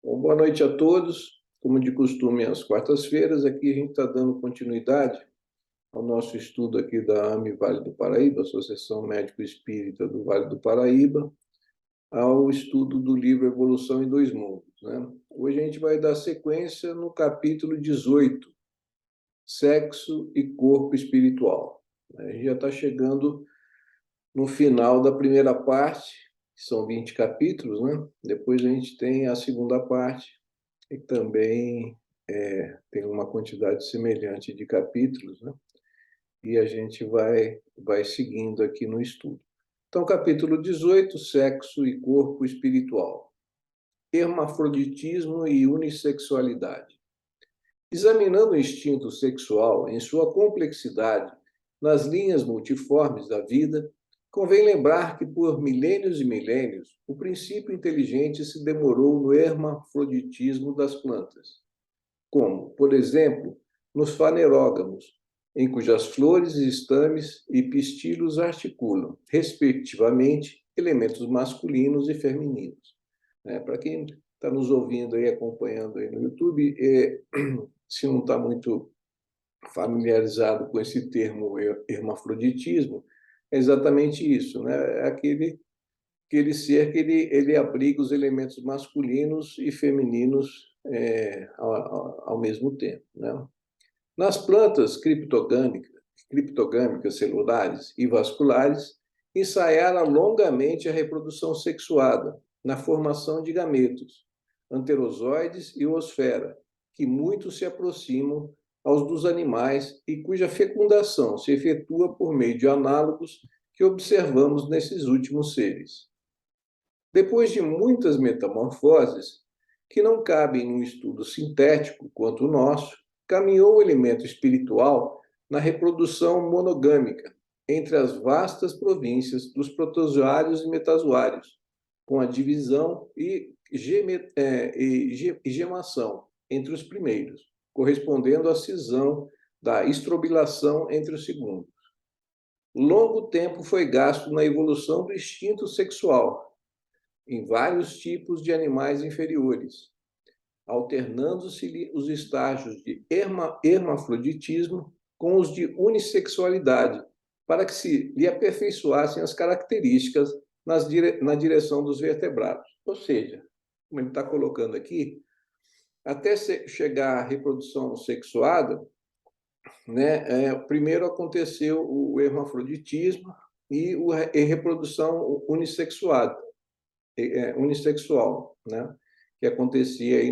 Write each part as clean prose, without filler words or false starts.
Bom, boa noite a todos. Como de costume, às quartas-feiras, aqui a gente está dando continuidade ao nosso estudo aqui da AME Vale do Paraíba, Associação Médico Espírita do Vale do Paraíba, ao estudo do livro Evolução em Dois Mundos, né? Hoje a gente vai dar sequência no capítulo 18, Sexo e Corpo Espiritual. A gente já está chegando no final da primeira parte, que são 20 capítulos, né? Depois a gente tem a segunda parte, e também tem uma quantidade semelhante de capítulos, né? E a gente vai seguindo aqui no estudo. Então, capítulo 18, Sexo e Corpo Espiritual. Hermafroditismo e unissexualidade. Examinando o instinto sexual em sua complexidade nas linhas multiformes da vida, convém lembrar que por milênios e milênios o princípio inteligente se demorou no hermafroditismo das plantas, como, por exemplo, nos fanerógamos, em cujas flores, estames e pistilos articulam, respectivamente, elementos masculinos e femininos. Para quem está nos ouvindo e acompanhando aí no YouTube, se não está muito familiarizado com esse termo hermafroditismo, é exatamente isso, né? É aquele ser que ele abriga os elementos masculinos e femininos ao mesmo tempo, né? Nas plantas criptogâmicas celulares e vasculares, ensaiaram longamente a reprodução sexuada na formação de gametos, anterozoides e osfera, que muito se aproximam aos dos animais e cuja fecundação se efetua por meio de análogos que observamos nesses últimos seres. Depois de muitas metamorfoses, que não cabem num estudo sintético quanto o nosso, caminhou o elemento espiritual na reprodução monogâmica entre as vastas províncias dos protozoários e metazoários, com a divisão e gemação entre os primeiros, correspondendo à cisão da estrobilação entre os segundos. Longo tempo foi gasto na evolução do instinto sexual, em vários tipos de animais inferiores, alternando-se os estágios de hermafroditismo com os de unissexualidade, para que se lhe aperfeiçoassem as características na direção dos vertebrados. Ou seja, como ele está colocando aqui, até chegar à reprodução sexuada, né, primeiro aconteceu o hermafroditismo e a reprodução unissexual, né, que acontecia aí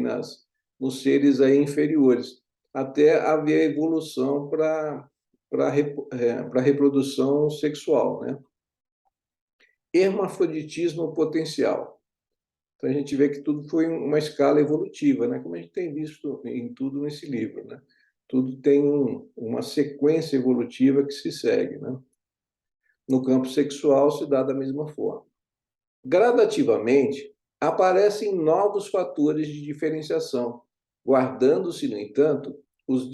nos seres aí inferiores, até haver a evolução para a reprodução sexual, né? Hermafroditismo potencial. Então a gente vê que tudo foi uma escala evolutiva, né? Como a gente tem visto em tudo nesse livro, né? Tudo tem uma sequência evolutiva que se segue, né? No campo sexual se dá da mesma forma. Gradativamente, aparecem novos fatores de diferenciação, guardando-se, no entanto, os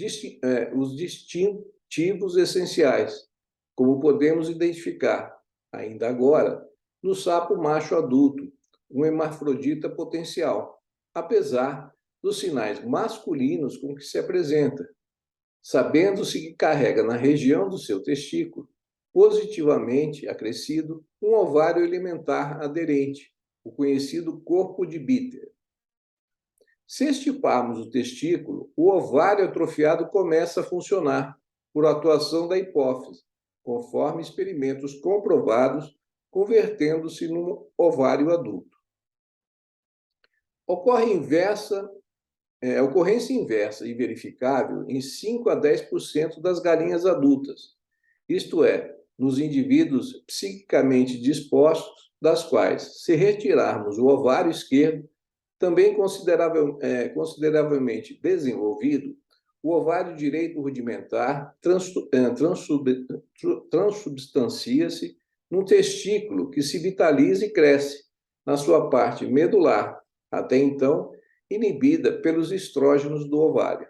distintivos essenciais, como podemos identificar, ainda agora, no sapo macho adulto, um hermafrodita potencial, apesar dos sinais masculinos com que se apresenta, sabendo-se que carrega na região do seu testículo, positivamente acrescido, um ovário elementar aderente, o conhecido corpo de Bitter. Se estiparmos o testículo, o ovário atrofiado começa a funcionar por atuação da hipófise, conforme experimentos comprovados, convertendo-se num ovário adulto. Ocorrência inversa e verificável em 5 a 10% das galinhas adultas, isto é, nos indivíduos psiquicamente dispostos, das quais, se retirarmos o ovário esquerdo, também consideravelmente desenvolvido, o ovário direito rudimentar transubstancia-se num testículo que se vitaliza e cresce na sua parte medular, até então inibida pelos estrógenos do ovário.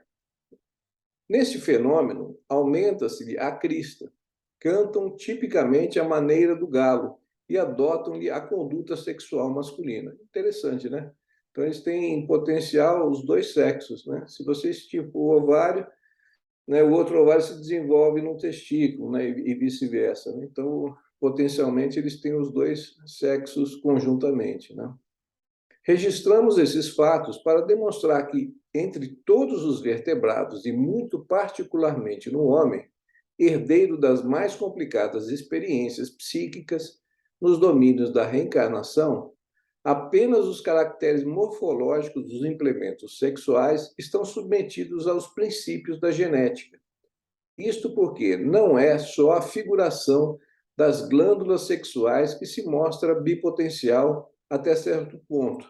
Neste fenômeno, aumenta-se-lhe a crista, cantam tipicamente à maneira do galo e adotam-lhe a conduta sexual masculina. Interessante, né? Então, eles têm em potencial os dois sexos, né? Se você estica o ovário, né, o outro ovário se desenvolve no testículo, né, e vice-versa, né? Então, potencialmente, eles têm os dois sexos conjuntamente, né? Registramos esses fatos para demonstrar que, entre todos os vertebrados, e muito particularmente no homem, herdeiro das mais complicadas experiências psíquicas nos domínios da reencarnação, apenas os caracteres morfológicos dos implementos sexuais estão submetidos aos princípios da genética. Isto porque não é só a figuração das glândulas sexuais que se mostra bipotencial até certo ponto,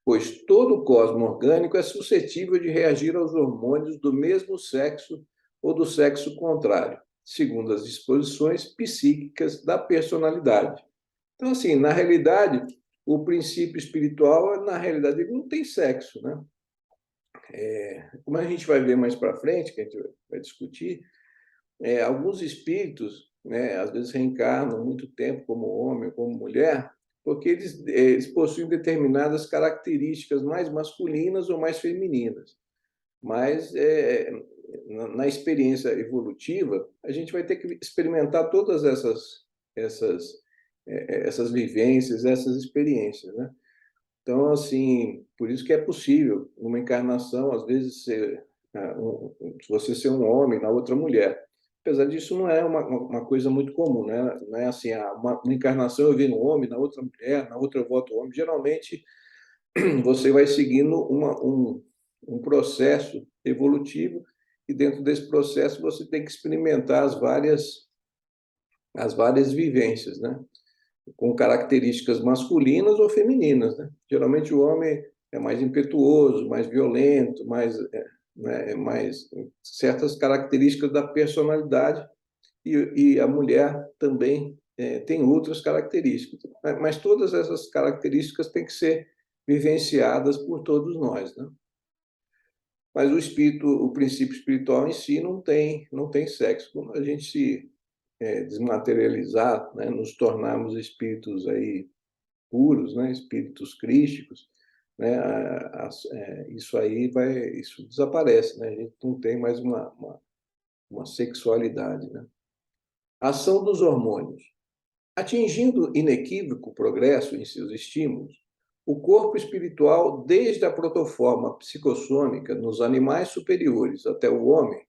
pois todo o cosmo orgânico é suscetível de reagir aos hormônios do mesmo sexo ou do sexo contrário, segundo as disposições psíquicas da personalidade. Então, assim, na realidade, o princípio espiritual, na realidade, ele não tem sexo, né? Como a gente vai ver mais para frente, que a gente vai discutir, alguns espíritos, né, às vezes reencarnam muito tempo como homem, como mulher, porque eles possuem determinadas características mais masculinas ou mais femininas. Mas na experiência evolutiva, a gente vai ter que experimentar todas essas vivências, essas experiências, né? Então, assim, por isso que é possível, numa encarnação, às vezes, você ser um homem, na outra mulher. Apesar disso, não é uma coisa muito comum, né? Não é assim, uma encarnação eu vi no homem, na outra mulher, na outra eu volto homem. Geralmente, você vai seguindo um processo evolutivo e dentro desse processo você tem que experimentar as várias vivências, né? Com características masculinas ou femininas, né? Geralmente o homem é mais impetuoso, mais violento, mais certas características da personalidade e a mulher também tem outras características. Mas todas essas características têm que ser vivenciadas por todos nós, né? Mas o espírito, o princípio espiritual em si não tem sexo. Quando a gente se desmaterializar, né, nos tornarmos espíritos aí puros, né, espíritos crísticos, né, isso desaparece, né? A gente não tem mais uma sexualidade, né? Ação dos hormônios. Atingindo inequívoco progresso em seus estímulos, o corpo espiritual, desde a protoforma psicossômica nos animais superiores até o homem,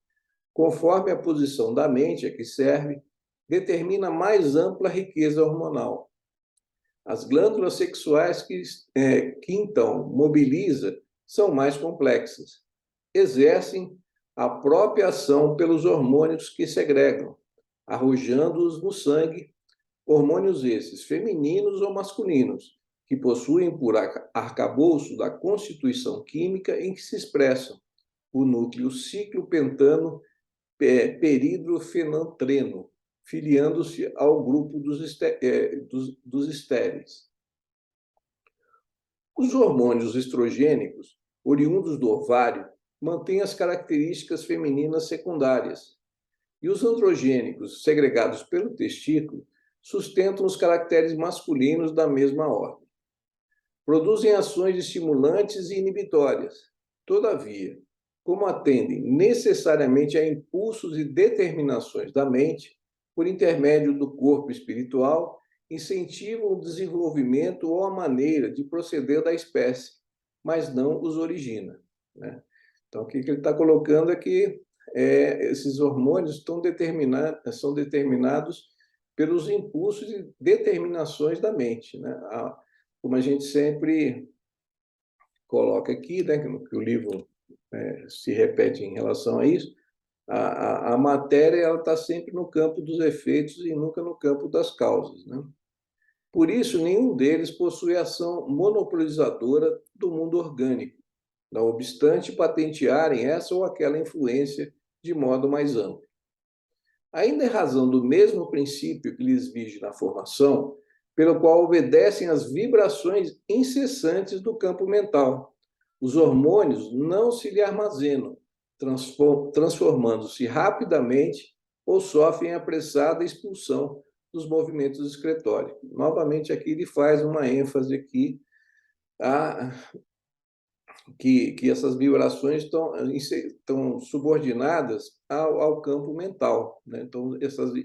conforme a posição da mente a que serve, determina mais ampla riqueza hormonal. As glândulas sexuais que então mobiliza são mais complexas. Exercem a própria ação pelos hormônios que segregam, arrojando-os no sangue, hormônios esses, femininos ou masculinos, que possuem por arcabouço da constituição química em que se expressam o núcleo ciclopentano peridrofenantreno, filiando-se ao grupo dos estéreis. Os hormônios estrogênicos, oriundos do ovário, mantêm as características femininas secundárias, e os androgênicos, segregados pelo testículo, sustentam os caracteres masculinos da mesma ordem. Produzem ações estimulantes e inibitórias. Todavia, como atendem necessariamente a impulsos e determinações da mente, por intermédio do corpo espiritual, incentivam o desenvolvimento ou a maneira de proceder da espécie, mas não os origina, né? Então, o que ele está colocando é que esses hormônios são determinados pelos impulsos e determinações da mente, né? Como a gente sempre coloca aqui, né, que o livro se repete em relação a isso, a matéria ela está sempre no campo dos efeitos e nunca no campo das causas, né? Por isso, nenhum deles possui ação monopolizadora do mundo orgânico, não obstante patentearem essa ou aquela influência de modo mais amplo. Ainda em razão do mesmo princípio que lhes vige na formação, pelo qual obedecem às vibrações incessantes do campo mental. Os hormônios não se lhe armazenam, transformando-se rapidamente ou sofrem apressada expulsão dos movimentos excretórios. Novamente, aqui ele faz uma ênfase aqui que essas vibrações estão subordinadas ao campo mental, né? Então,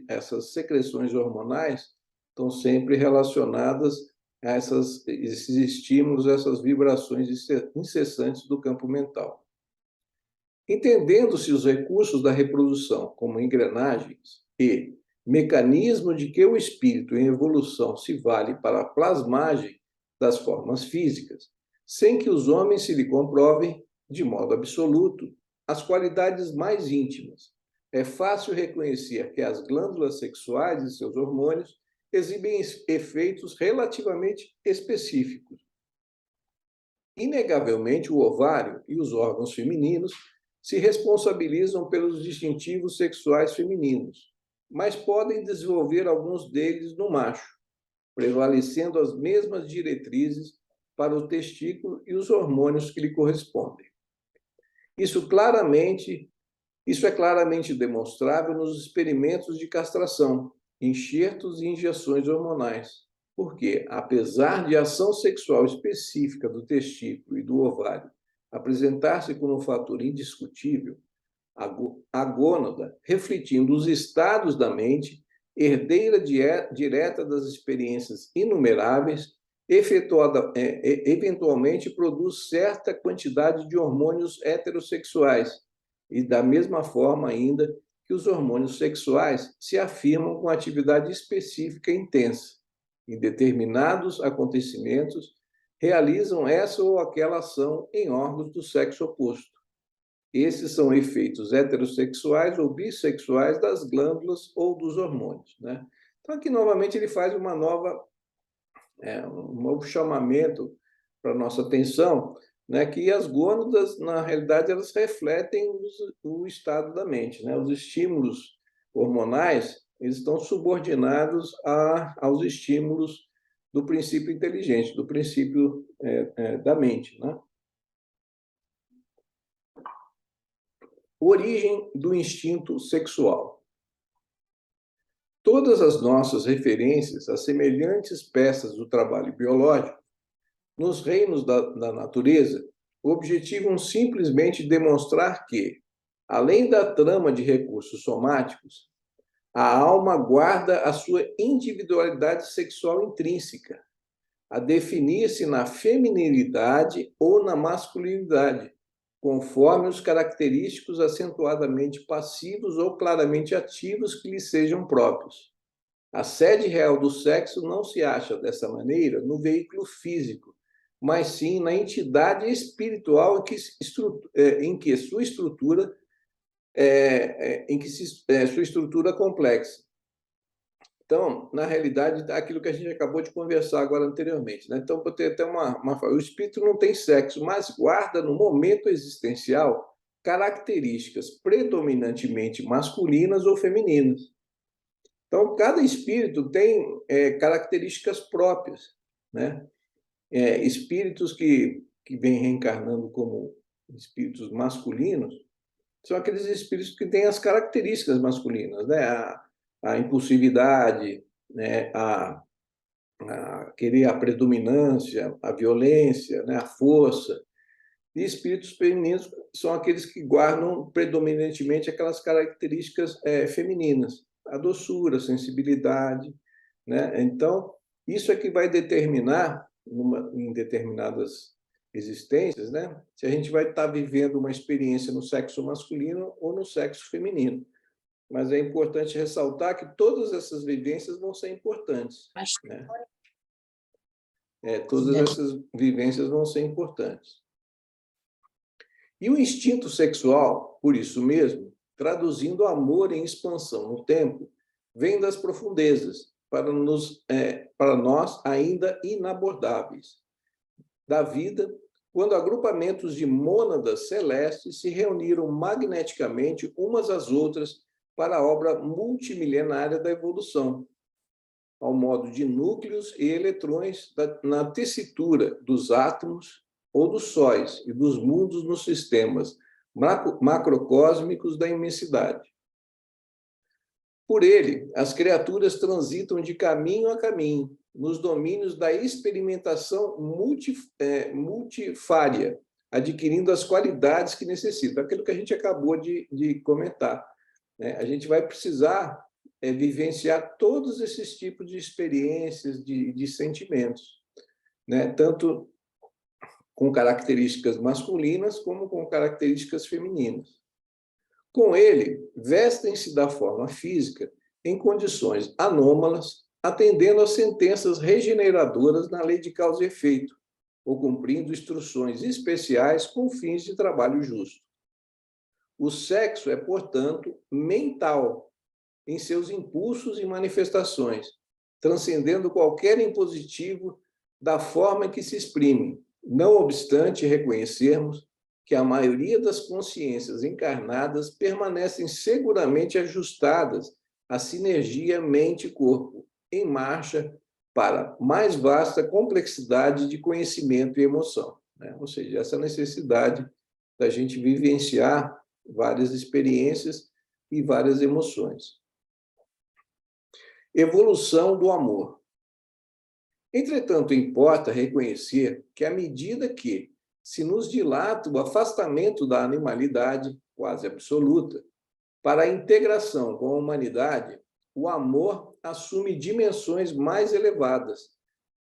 essas secreções hormonais estão sempre relacionadas a esses estímulos, essas vibrações incessantes do campo mental. Entendendo-se os recursos da reprodução como engrenagens e mecanismo de que o espírito em evolução se vale para a plasmagem das formas físicas, sem que os homens se lhe comprovem, de modo absoluto, as qualidades mais íntimas. É fácil reconhecer que as glândulas sexuais e seus hormônios exibem efeitos relativamente específicos. Inegavelmente, o ovário e os órgãos femininos se responsabilizam pelos distintivos sexuais femininos, mas podem desenvolver alguns deles no macho, prevalecendo as mesmas diretrizes para o testículo e os hormônios que lhe correspondem. Isso é claramente demonstrável nos experimentos de castração, enxertos e injeções hormonais, porque, apesar de a ação sexual específica do testículo e do ovário apresentar-se como um fator indiscutível, a gônada, refletindo os estados da mente, herdeira direta das experiências inumeráveis, eventualmente produz certa quantidade de hormônios heterossexuais, e da mesma forma ainda que os hormônios sexuais se afirmam com atividade específica e intensa. Em determinados acontecimentos, realizam essa ou aquela ação em órgãos do sexo oposto. Esses são efeitos heterossexuais ou bissexuais das glândulas ou dos hormônios, né? Então, aqui, novamente, ele faz um novo chamamento para a nossa atenção, né, que as gônadas, na realidade, elas refletem o estado da mente, né? Os estímulos hormonais, eles estão subordinados aos estímulos do princípio inteligente, do princípio da mente, né? Origem do instinto sexual. Todas as nossas referências a semelhantes peças do trabalho biológico, nos reinos da natureza, objetivam simplesmente demonstrar que, além da trama de recursos somáticos, a alma guarda a sua individualidade sexual intrínseca, a definir-se na feminilidade ou na masculinidade, conforme os característicos acentuadamente passivos ou claramente ativos que lhe sejam próprios. A sede real do sexo não se acha, dessa maneira, no veículo físico, mas sim na entidade espiritual em que sua estrutura sua estrutura complexa. Então, na realidade, aquilo que a gente acabou de conversar agora anteriormente, né? Então, vou ter até o espírito não tem sexo, mas guarda no momento existencial características predominantemente masculinas ou femininas. Então, cada espírito tem características próprias, né? Espíritos que vêm reencarnando como espíritos masculinos são aqueles espíritos que têm as características masculinas, né? A impulsividade, né? a querer a predominância, a violência, né? A força. E espíritos femininos são aqueles que guardam predominantemente aquelas características femininas, a doçura, a sensibilidade, né? Então, isso é que vai determinar, em determinadas existências, né, se a gente vai estar vivendo uma experiência no sexo masculino ou no sexo feminino. Mas é importante ressaltar que todas essas vivências vão ser importantes, né? Todas essas vivências vão ser importantes. E o instinto sexual, por isso mesmo, traduzindo amor em expansão no tempo, vem das profundezas, para nós ainda inabordáveis, da vida, quando agrupamentos de mônadas celestes se reuniram magneticamente umas às outras para a obra multimilenária da evolução, ao modo de núcleos e eletrões na tessitura dos átomos ou dos sóis e dos mundos nos sistemas macrocósmicos da imensidade. Por ele, as criaturas transitam de caminho a caminho, nos domínios da experimentação multifária, adquirindo as qualidades que necessita, aquilo que a gente acabou de comentar, né? A gente vai precisar vivenciar todos esses tipos de experiências, de sentimentos, né? Tanto com características masculinas como com características femininas. Com ele, vestem-se da forma física em condições anômalas, atendendo às sentenças regeneradoras na lei de causa e efeito, ou cumprindo instruções especiais com fins de trabalho justo. O sexo é, portanto, mental em seus impulsos e manifestações, transcendendo qualquer impositivo da forma em que se exprime, não obstante reconhecermos que a maioria das consciências encarnadas permanecem seguramente ajustadas à sinergia mente-corpo, em marcha para mais vasta complexidade de conhecimento e emoção, né? Ou seja, essa necessidade da gente vivenciar várias experiências e várias emoções. Evolução do amor. Entretanto, importa reconhecer que, à medida que se nos dilata o afastamento da animalidade quase absoluta para a integração com a humanidade, o amor assume dimensões mais elevadas,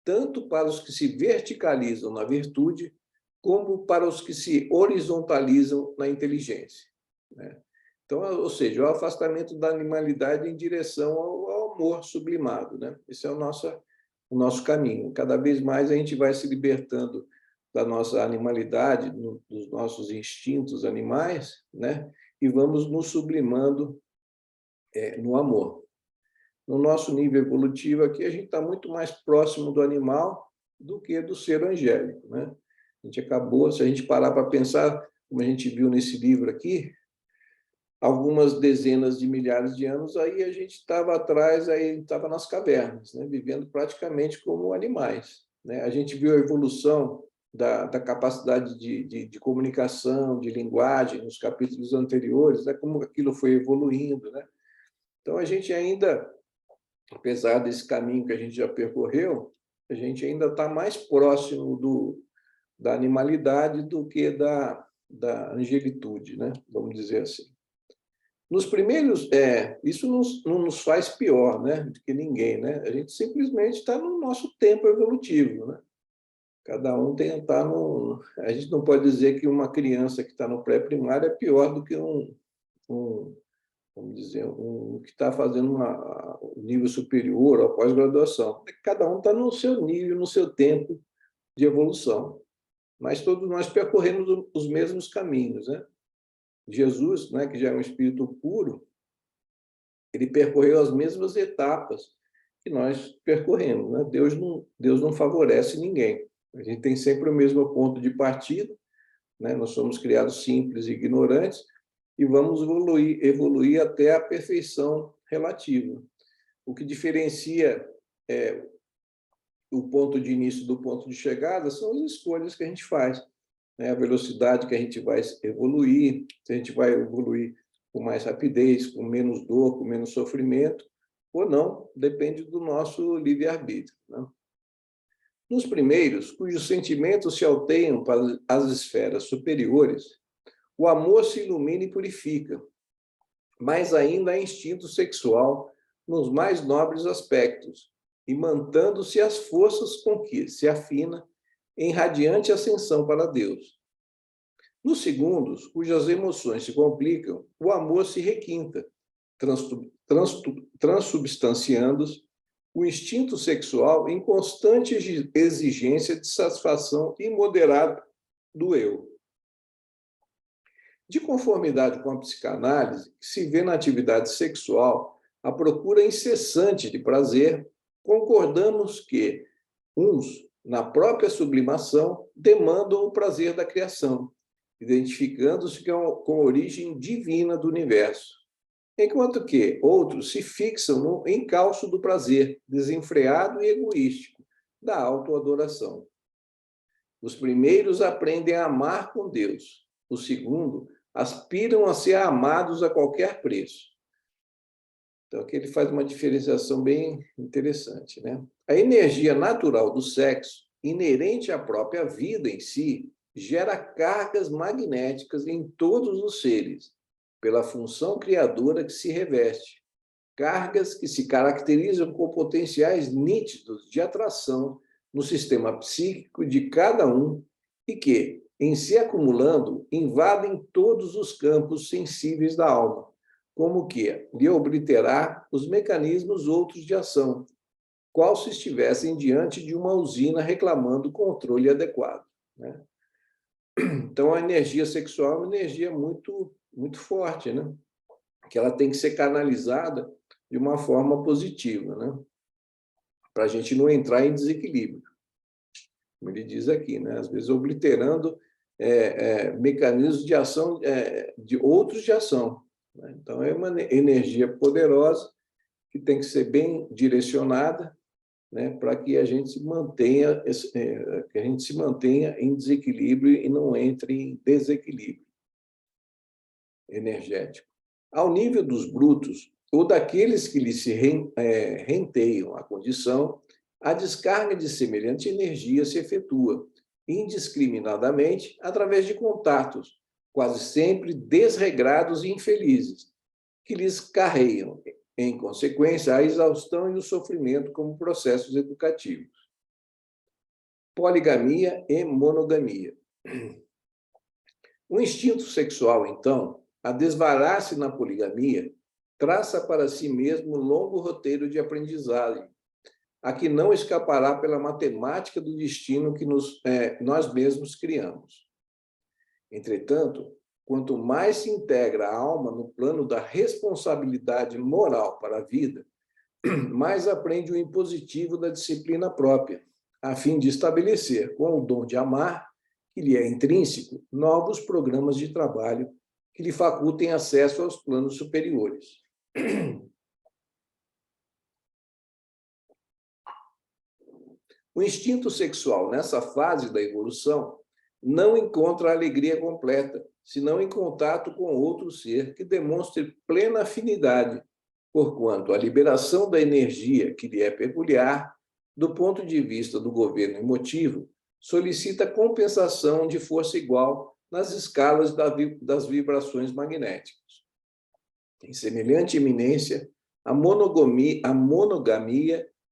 tanto para os que se verticalizam na virtude, como para os que se horizontalizam na inteligência, né? Então, ou seja, o afastamento da animalidade em direção ao amor sublimado, né? Esse é o nosso caminho. Cada vez mais a gente vai se libertando da nossa animalidade, dos nossos instintos animais, né? E vamos nos sublimando no amor. No nosso nível evolutivo aqui, a gente está muito mais próximo do animal do que do ser angélico, né? A gente acabou, se a gente parar para pensar, como a gente viu nesse livro aqui, algumas dezenas de milhares de anos, aí a gente estava atrás, aí estava nas cavernas, né? Vivendo praticamente como animais, né? A gente viu a evolução da capacidade de comunicação, de linguagem, nos capítulos anteriores, né? Como aquilo foi evoluindo, né? Então, a gente ainda, apesar desse caminho que a gente já percorreu, a gente ainda está mais próximo da animalidade do que da angelitude, né? Vamos dizer assim. Nos primeiros, isso não nos faz pior, né, do que ninguém, né? A gente simplesmente está no nosso tempo evolutivo, né? Cada um está no. A gente não pode dizer que uma criança que está no pré-primário é pior do que vamos dizer, um que está fazendo um nível superior ou pós-graduação. Cada um está no seu nível, no seu tempo de evolução. Mas todos nós percorremos os mesmos caminhos, né? Jesus, né, que já é um espírito puro, ele percorreu as mesmas etapas que nós percorremos, né? Deus não favorece ninguém. A gente tem sempre o mesmo ponto de partida, né? Nós somos criados simples e ignorantes e vamos evoluir até a perfeição relativa. O que diferencia o ponto de início do ponto de chegada são as escolhas que a gente faz, né? A velocidade que a gente vai evoluir, se a gente vai evoluir com mais rapidez, com menos dor, com menos sofrimento, ou não, depende do nosso livre-arbítrio, né? Nos primeiros, cujos sentimentos se alteiam para as esferas superiores, o amor se ilumina e purifica, mas ainda há instinto sexual nos mais nobres aspectos, e mantendo-se as forças com que se afina em radiante ascensão para Deus. Nos segundos, cujas emoções se complicam, o amor se requinta, transubstanciando o instinto sexual em constante exigência de satisfação imoderada do eu. De conformidade com a psicanálise, que se vê na atividade sexual a procura incessante de prazer, concordamos que uns, na própria sublimação, demandam o prazer da criação, identificando-se com a origem divina do universo, enquanto que outros se fixam no encalço do prazer, desenfreado e egoístico, da autoadoração. Os primeiros aprendem a amar com Deus, os segundos aspiram a ser amados a qualquer preço. Então, aqui ele faz uma diferenciação bem interessante, né? A energia natural do sexo, inerente à própria vida em si, gera cargas magnéticas em todos os seres, pela função criadora que se reveste. Cargas que se caracterizam com potenciais nítidos de atração no sistema psíquico de cada um e que, em se acumulando, invadem todos os campos sensíveis da alma, como que lhe obliterar os mecanismos outros de ação, qual se estivessem diante de uma usina reclamando controle adequado, né? Então, a energia sexual é uma energia muito forte, né? Que ela tem que ser canalizada de uma forma positiva, né? Para a gente não entrar em desequilíbrio, como ele diz aqui, né? Às vezes obliterando mecanismos de ação, de outros de ação, né? Então, é uma energia poderosa que tem que ser bem direcionada, né, para que a gente se mantenha em desequilíbrio e não entre em desequilíbrio energético. Ao nível dos brutos, ou daqueles que lhe se renteiam a condição, a descarga de semelhante energia se efetua indiscriminadamente através de contatos, quase sempre desregrados e infelizes, que lhes carregam, em consequência, a exaustão e o sofrimento como processos educativos. Poligamia e monogamia. O instinto sexual, então, a desvarar-se na poligamia, traça para si mesmo um longo roteiro de aprendizagem, a que não escapará pela matemática do destino que nós mesmos criamos. Entretanto, quanto mais se integra a alma no plano da responsabilidade moral para a vida, mais aprende o impositivo da disciplina própria, a fim de estabelecer, com o dom de amar, que lhe é intrínseco, novos programas de trabalho que lhe facultem acesso aos planos superiores. O instinto sexual, nessa fase da evolução, não encontra a alegria completa, senão em contato com outro ser que demonstre plena afinidade, porquanto a liberação da energia que lhe é peculiar, do ponto de vista do governo emotivo, solicita compensação de força igual nas escalas das vibrações magnéticas. Em semelhante eminência, a monogamia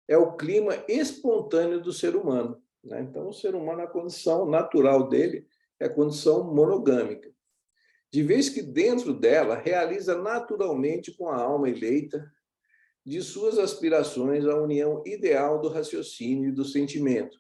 é o clima espontâneo do ser humano, né? Então, o ser humano, a condição natural dele é a condição monogâmica, de vez que dentro dela realiza naturalmente com a alma eleita de suas aspirações a união ideal do raciocínio e do sentimento,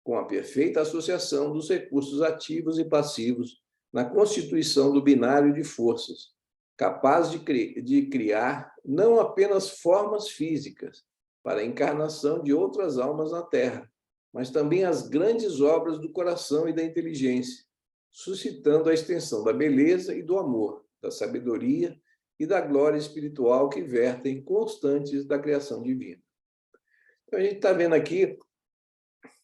com a perfeita associação dos recursos ativos e passivos na constituição do binário de forças, capaz de criar não apenas formas físicas para a encarnação de outras almas na Terra, mas também as grandes obras do coração e da inteligência, suscitando a extensão da beleza e do amor, da sabedoria e da glória espiritual que vertem constantes da criação divina. Então, a gente está vendo aqui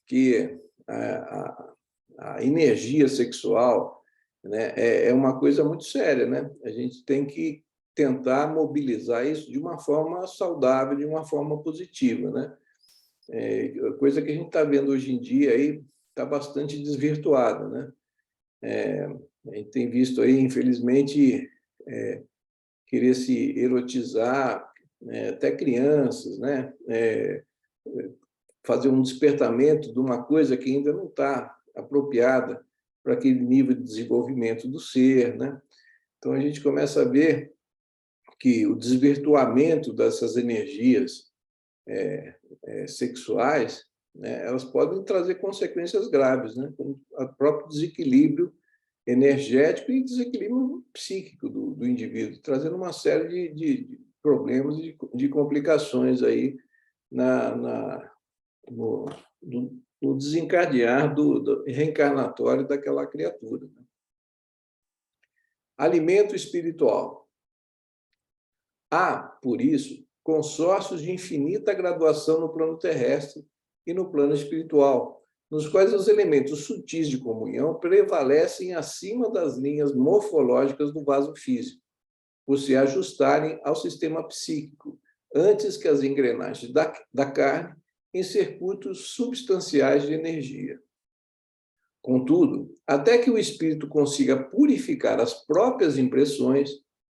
que a energia sexual, né, é uma coisa muito séria, né? A gente tem que tentar mobilizar isso de uma forma saudável, de uma forma positiva, né? Coisa que a gente está vendo hoje em dia aí está bastante desvirtuada, né? A gente tem visto aí, infelizmente, querer se erotizar, né, até crianças, né? Fazer um despertamento de uma coisa que ainda não está apropriada para aquele nível de desenvolvimento do ser, né? Então, a gente começa a ver que o desvirtuamento dessas energias sexuais, né, elas podem trazer consequências graves, né, como o próprio desequilíbrio energético e desequilíbrio psíquico do indivíduo, trazendo uma série de problemas e de complicações aí no desencadear do reencarnatório daquela criatura. Alimento espiritual. Há, por isso, consórcios de infinita graduação no plano terrestre e no plano espiritual, nos quais os elementos sutis de comunhão prevalecem acima das linhas morfológicas do vaso físico, por se ajustarem ao sistema psíquico, antes que as engrenagens da carne em circuitos substanciais de energia. Contudo, até que o espírito consiga purificar as próprias impressões,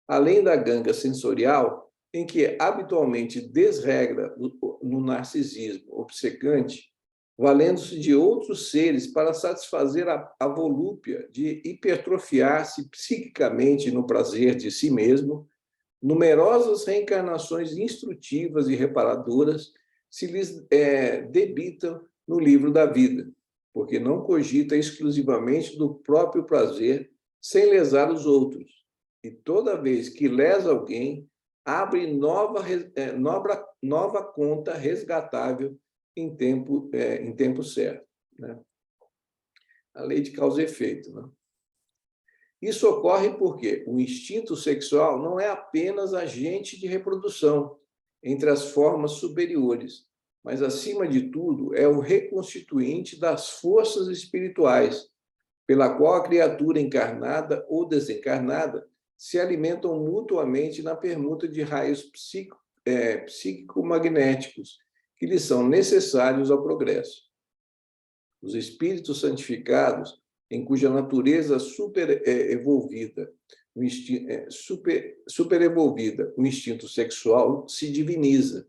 além da ganga sensorial, em que habitualmente desregra no narcisismo obcecante, valendo-se de outros seres para satisfazer a volúpia de hipertrofiar-se psiquicamente no prazer de si mesmo, numerosas reencarnações instrutivas e reparadoras se lhes debitam no livro da vida, porque não cogita exclusivamente do próprio prazer sem lesar os outros. E toda vez que lesa alguém, abre nova conta resgatável em tempo certo. Né? A lei de causa e efeito. Né? Isso ocorre porque o instinto sexual não é apenas agente de reprodução entre as formas superiores, mas, acima de tudo, é o reconstituinte das forças espirituais, pela qual a criatura encarnada ou desencarnada se alimentam mutuamente na permuta de raios psíquico-magnéticos que lhes são necessários ao progresso. Os espíritos santificados, em cuja natureza superevolvida, o instinto sexual se diviniza,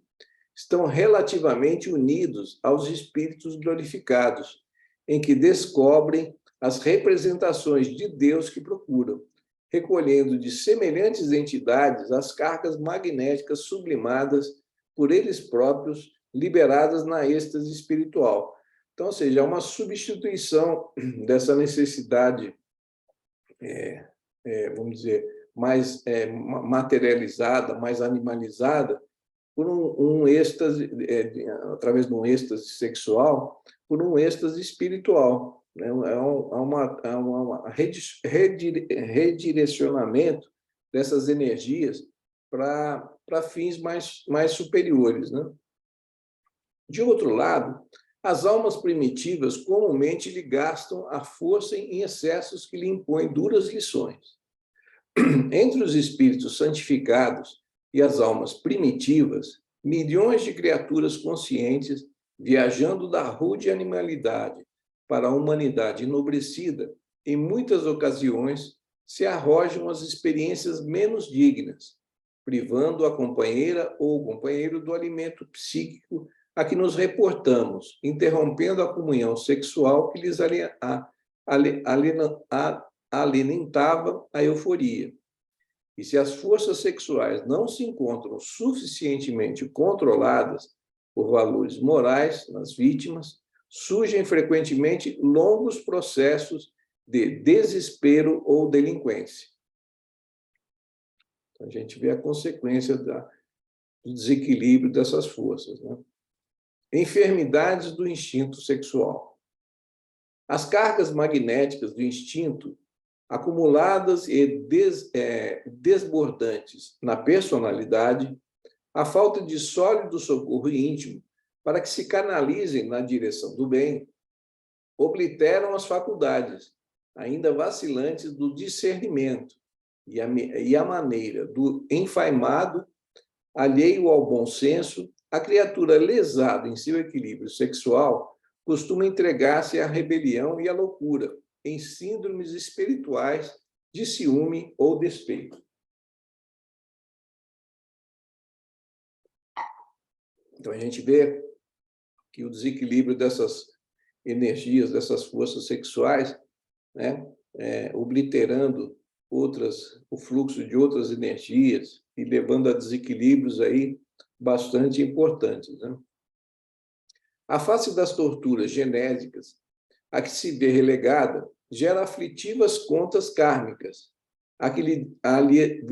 estão relativamente unidos aos espíritos glorificados, em que descobrem as representações de Deus que procuram, recolhendo de semelhantes entidades as cargas magnéticas sublimadas por eles próprios, liberadas na êxtase espiritual. Então, ou seja, é uma substituição dessa necessidade, vamos dizer, mais materializada, mais animalizada, por um êxtase, através de um êxtase sexual, por um êxtase espiritual. Né? É uma redirecionamento dessas energias para fins mais superiores. Né? De outro lado, as almas primitivas comumente lhe gastam a força em excessos que lhe impõem duras lições. Entre os espíritos santificados e as almas primitivas, milhões de criaturas conscientes, viajando da rude animalidade para a humanidade enobrecida, em muitas ocasiões se arrojam às experiências menos dignas, privando a companheira ou o companheiro do alimento psíquico a que nos reportamos, interrompendo a comunhão sexual que lhes alimentava a euforia. E se as forças sexuais não se encontram suficientemente controladas por valores morais nas vítimas, surgem frequentemente longos processos de desespero ou delinquência. Então, a gente vê a consequência do desequilíbrio dessas forças. Né? Enfermidades do instinto sexual. As cargas magnéticas do instinto, acumuladas e desbordantes na personalidade, a falta de sólido socorro íntimo para que se canalizem na direção do bem, obliteram as faculdades, ainda vacilantes, do discernimento e a maneira do enfaimado, alheio ao bom senso, a criatura lesada em seu equilíbrio sexual costuma entregar-se à rebelião e à loucura, em síndromes espirituais de ciúme ou despeito. Então, a gente vê que o desequilíbrio dessas energias, dessas forças sexuais, né, obliterando o fluxo de outras energias e levando a desequilíbrios aí bastante importantes. Né? A face das torturas genésicas a que se vê relegada gera aflitivas contas kármicas, a lhe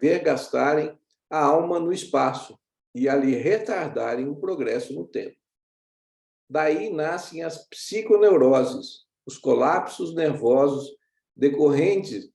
vergastarem a alma no espaço e a lhe retardarem o progresso no tempo. Daí nascem as psiconeuroses, os colapsos nervosos decorrentes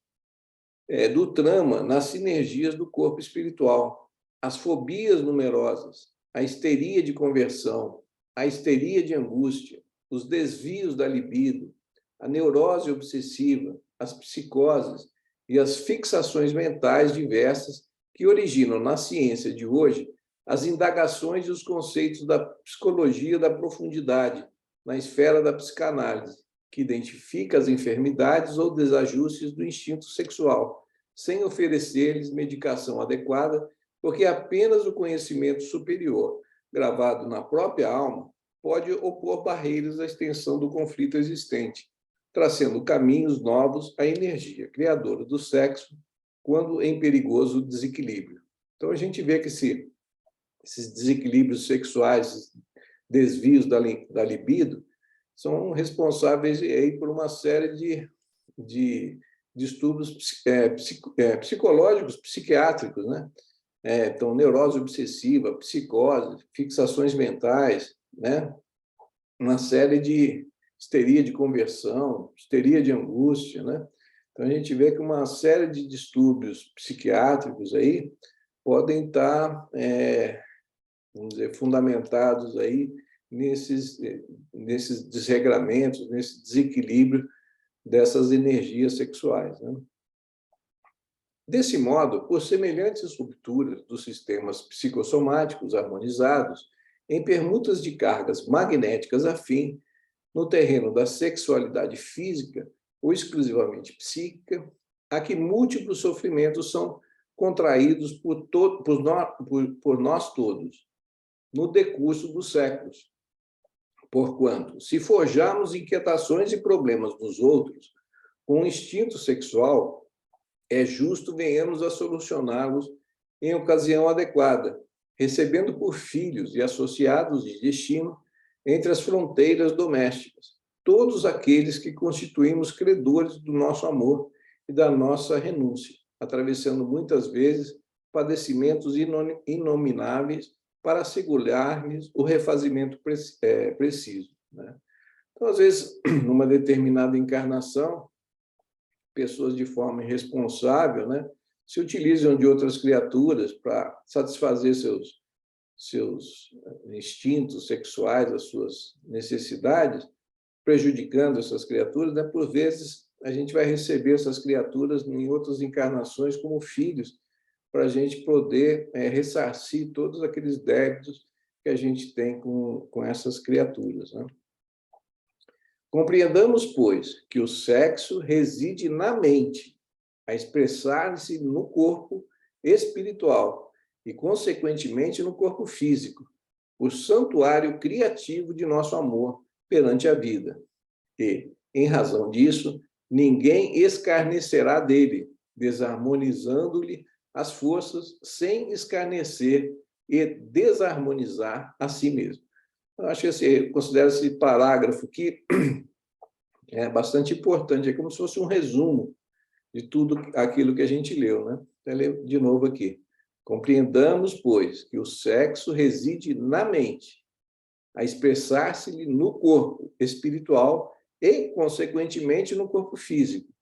do trama nas sinergias do corpo espiritual, as fobias numerosas, a histeria de conversão, a histeria de angústia, os desvios da libido, a neurose obsessiva, as psicoses e as fixações mentais diversas que originam na ciência de hoje as indagações e os conceitos da psicologia da profundidade na esfera da psicanálise, que identifica as enfermidades ou desajustes do instinto sexual, sem oferecer-lhes medicação adequada, porque apenas o conhecimento superior, gravado na própria alma, pode opor barreiras à extensão do conflito existente, trazendo caminhos novos à energia criadora do sexo quando em perigoso desequilíbrio. Então, a gente vê que esses desequilíbrios sexuais, desvios da libido, são responsáveis aí por uma série de distúrbios psicológicos, psiquiátricos, né? Então, neurose obsessiva, psicose, fixações mentais, né? Uma série de histeria de conversão, histeria de angústia, né? Então, a gente vê que uma série de distúrbios psiquiátricos aí podem estar, vamos dizer, fundamentados aí nesses desregramentos, nesse desequilíbrio dessas energias sexuais, né? Desse modo, por semelhantes rupturas dos sistemas psicossomáticos harmonizados, em permutas de cargas magnéticas afim, no terreno da sexualidade física ou exclusivamente psíquica, a que múltiplos sofrimentos são contraídos por nós todos, no decurso dos séculos. Porquanto, se forjarmos inquietações e problemas nos outros com o instinto sexual, é justo venhamos a solucioná-los em ocasião adequada, recebendo por filhos e associados de destino entre as fronteiras domésticas, todos aqueles que constituímos credores do nosso amor e da nossa renúncia, atravessando muitas vezes padecimentos inomináveis para assegurar-lhes o refazimento preciso, né? Então, às vezes, numa determinada encarnação, pessoas de forma irresponsável, né, se utilizam de outras criaturas para satisfazer seus instintos sexuais, as suas necessidades, prejudicando essas criaturas, né? Por vezes, a gente vai receber essas criaturas em outras encarnações como filhos, para a gente poder ressarcir todos aqueles débitos que a gente tem com essas criaturas, né? Compreendamos, pois, que o sexo reside na mente, a expressar-se no corpo espiritual e, consequentemente, no corpo físico, o santuário criativo de nosso amor perante a vida. E, em razão disso, ninguém escarnecerá dele, desarmonizando-lhe as forças sem escarnecer e desarmonizar a si mesmo. Eu acho que eu considero esse parágrafo aqui bastante importante, é como se fosse um resumo de tudo aquilo que a gente leu, né? Vou ler de novo aqui. Compreendamos, pois, que o sexo reside na mente, a expressar-se-lhe no corpo espiritual e, consequentemente, no corpo físico,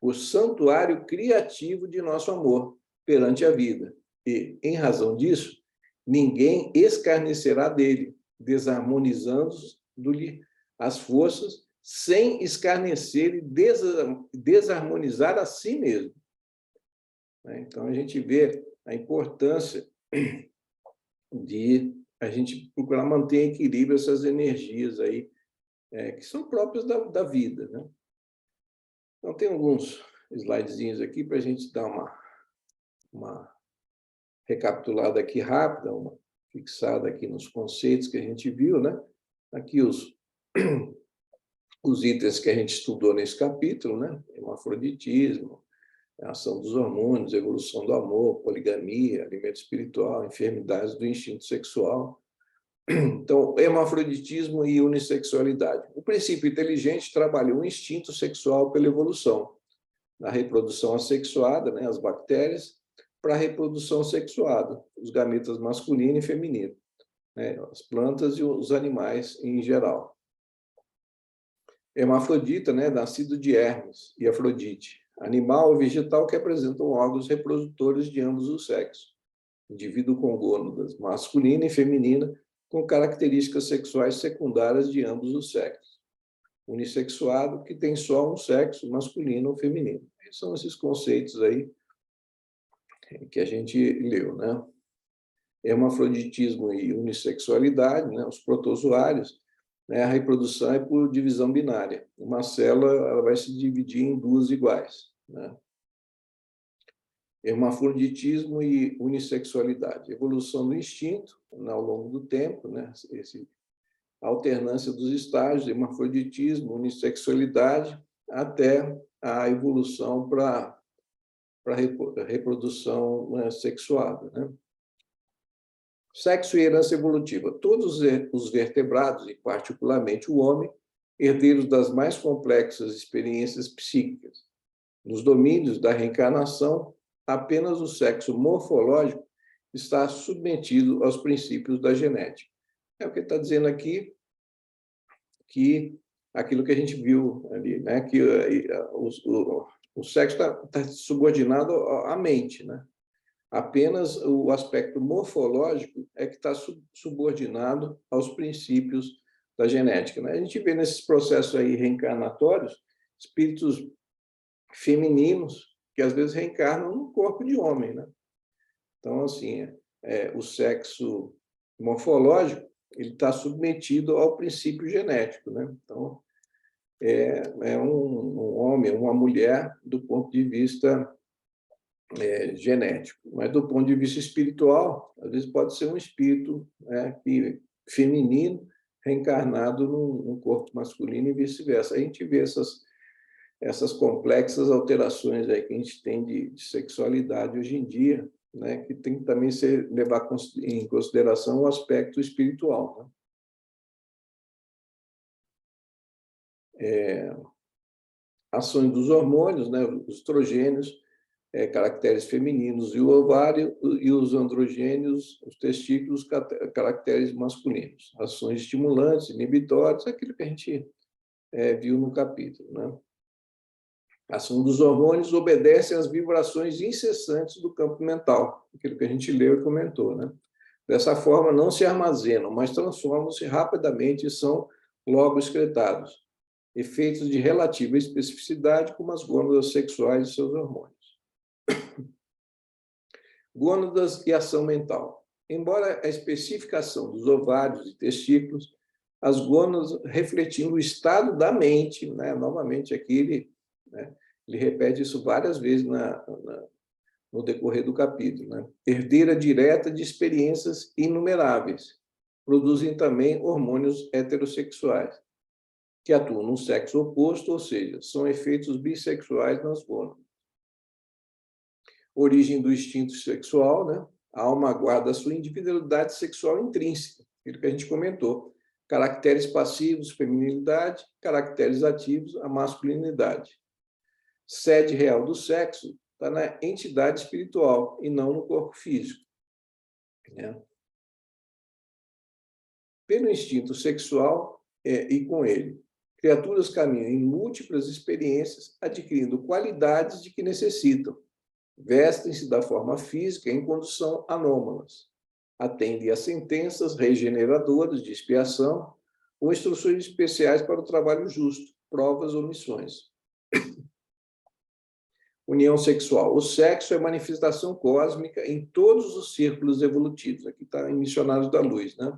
o santuário criativo de nosso amor perante a vida. E, em razão disso, ninguém escarnecerá dele, desarmonizando-lhe as forças, sem escarnecer e desarmonizar a si mesmo. Então, a gente vê a importância de a gente procurar manter em equilíbrio essas energias aí, que são próprias da vida, né? Então, tem alguns slidezinhos aqui para a gente dar uma recapitulada aqui rápida, uma fixada aqui nos conceitos que a gente viu, né? Aqui os itens que a gente estudou nesse capítulo, né? Hermafroditismo, a ação dos hormônios, evolução do amor, poligamia, alimento espiritual, enfermidades do instinto sexual. Então, hermafroditismo e unissexualidade. O princípio inteligente trabalha o instinto sexual pela evolução, na reprodução assexuada, né, as bactérias, para a reprodução sexuada, os gametas masculino e feminino, né, as plantas e os animais em geral. Hermafrodita, né, nascido de Hermes e Afrodite, animal ou vegetal que apresentam órgãos reprodutores de ambos os sexos. Indivíduo com gônadas masculina e feminina, com características sexuais secundárias de ambos os sexos. Unissexuado, que tem só um sexo, masculino ou feminino. São esses conceitos aí que a gente leu, né? Hermafroditismo e unissexualidade, né? Os protozoários, né, a reprodução é por divisão binária. Uma célula ela vai se dividir em duas iguais, né? Hermafroditismo e unissexualidade. Evolução do instinto, né, ao longo do tempo, né? A alternância dos estágios, hermafroditismo, unissexualidade, até a evolução para a reprodução, né, sexuada, né? Sexo e herança evolutiva. Todos os vertebrados, e particularmente o homem, herdeiros das mais complexas experiências psíquicas. Nos domínios da reencarnação, apenas o sexo morfológico está submetido aos princípios da genética. É o que ele está dizendo aqui, que aquilo que a gente viu ali, né? Que o sexo está subordinado à mente, né? Apenas o aspecto morfológico é que está subordinado aos princípios da genética, né? A gente vê nesses processos aí reencarnatórios espíritos femininos que às vezes reencarnam no corpo de homem, né? Então, assim, o sexo morfológico ele está submetido ao princípio genético, né? Então, é um homem, uma mulher do ponto de vista genético, mas do ponto de vista espiritual, às vezes pode ser um espírito, né, feminino reencarnado num corpo masculino e vice-versa. A gente vê essas complexas alterações aí que a gente tem de sexualidade hoje em dia, né, que tem que também levar em consideração o aspecto espiritual, né? Ações dos hormônios, né, os estrogênios, caracteres femininos, e o ovário, e os androgênios, os testículos, caracteres masculinos. Ações estimulantes, inibitórias, aquilo que a gente viu no capítulo, né? A ação dos hormônios obedece às vibrações incessantes do campo mental, aquilo que a gente leu e comentou, né? Dessa forma, não se armazenam, mas transformam-se rapidamente e são logo excretados. Efeitos de relativa especificidade, como as glândulas sexuais e seus hormônios. Gônadas e ação mental. Embora a especificação dos ovários e testículos, as gônadas refletindo o estado da mente, né? Novamente aqui ele repete isso várias vezes no decorrer do capítulo, né? Herdeira direta de experiências inumeráveis. Produzem também hormônios heterossexuais, que atuam no sexo oposto, ou seja, são efeitos bissexuais nas gônadas. Origem do instinto sexual, né? A alma guarda a sua individualidade sexual intrínseca, aquilo que a gente comentou. Caracteres passivos, feminilidade, caracteres ativos, a masculinidade. Sede real do sexo está na entidade espiritual e não no corpo físico, né? Pelo instinto sexual e com ele, criaturas caminham em múltiplas experiências, adquirindo qualidades de que necessitam. Vestem-se da forma física em condição anômalas. Atendem a sentenças regeneradoras de expiação ou instruções especiais para o trabalho justo, provas ou missões. União sexual. O sexo é manifestação cósmica em todos os círculos evolutivos. Aqui está em Missionários da Luz, né?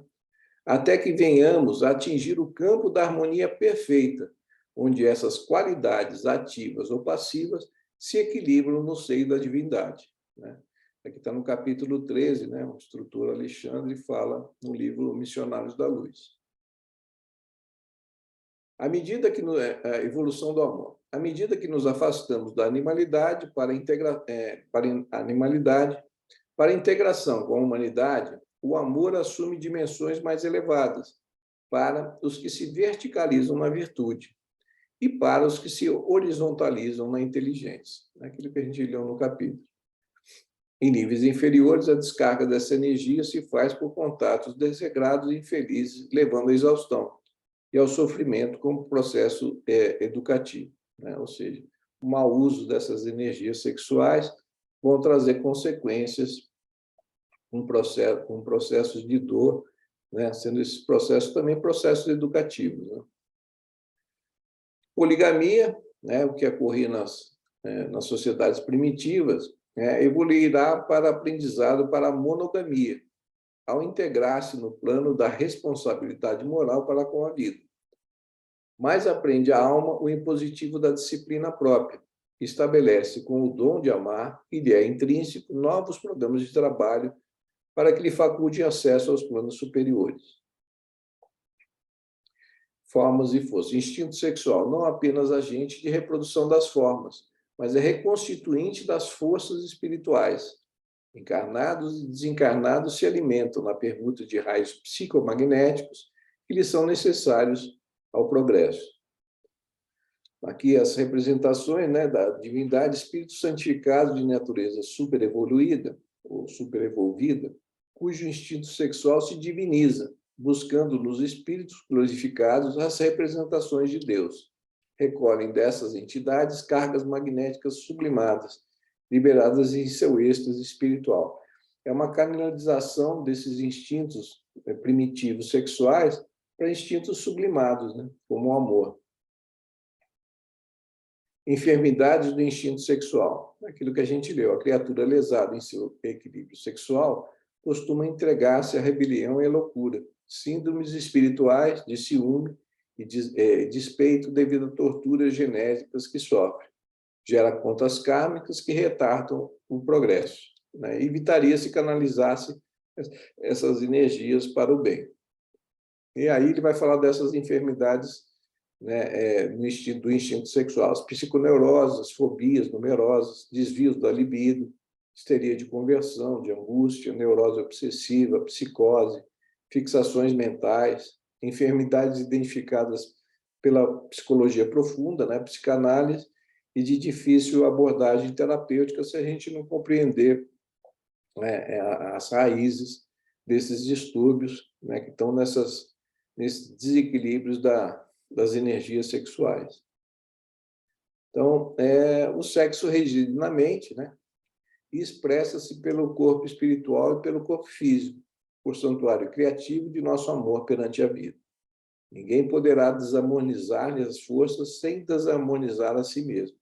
Até que venhamos a atingir o campo da harmonia perfeita, onde essas qualidades ativas ou passivas se equilibram no seio da divindade, né? Aqui está no capítulo 13, né? O instrutor Alexandre fala no livro Missionários da Luz. À medida que a evolução do amor, à medida que nos afastamos da animalidade para a animalidade, para a integração com a humanidade, o amor assume dimensões mais elevadas para os que se verticalizam na virtude e para os que se horizontalizam na inteligência. Aquilo que a gente leu no capítulo. Em níveis inferiores, a descarga dessa energia se faz por contatos desregrados e infelizes, levando à exaustão e ao sofrimento como processo educativo, né? Ou seja, o mau uso dessas energias sexuais vão trazer consequências com processos de dor, né? Sendo esses processos também processos educativos, né? Poligamia, né? O que ocorria nas sociedades primitivas, evoluirá para aprendizado para a monogamia, ao integrar-se no plano da responsabilidade moral para com a vida. Mais aprende a alma o impositivo da disciplina própria, que estabelece com o dom de amar, que lhe é intrínseco, novos programas de trabalho para que lhe faculte acesso aos planos superiores. Formas e forças. Instinto sexual, não apenas agente de reprodução das formas, mas é reconstituinte das forças espirituais. Encarnados e desencarnados se alimentam na permuta de raios psicomagnéticos que lhes são necessários ao progresso. Aqui as representações, né, da divindade, espírito santificado de natureza superevoluída ou superevolvida, cujo instinto sexual se diviniza, buscando nos espíritos glorificados as representações de Deus. Recolhem dessas entidades cargas magnéticas sublimadas, liberadas em seu êxtase espiritual. É uma canalização desses instintos primitivos sexuais para instintos sublimados, né, como o amor. Enfermidades do instinto sexual. Aquilo que a gente leu, a criatura lesada em seu equilíbrio sexual costuma entregar-se à rebelião e à loucura, síndromes espirituais de ciúme e despeito devido a torturas genésicas que sofre. Gera contas kármicas que retardam o progresso. Né? Evitaria se canalizasse essas energias para o bem. E aí ele vai falar dessas enfermidades, né, do instinto sexual, as psiconeuroses, as fobias numerosas, desvios da libido, histeria de conversão, de angústia, neurose obsessiva, psicose, fixações mentais, enfermidades identificadas pela psicologia profunda, né, psicanálise, e de difícil abordagem terapêutica se a gente não compreender, né, as raízes desses distúrbios, né, que estão nesses desequilíbrios das energias sexuais. Então, o sexo reside na mente, né, e expressa-se pelo corpo espiritual e pelo corpo físico, por santuário criativo de nosso amor perante a vida. Ninguém poderá desarmonizar-lhe as forças sem desarmonizar a si mesmo.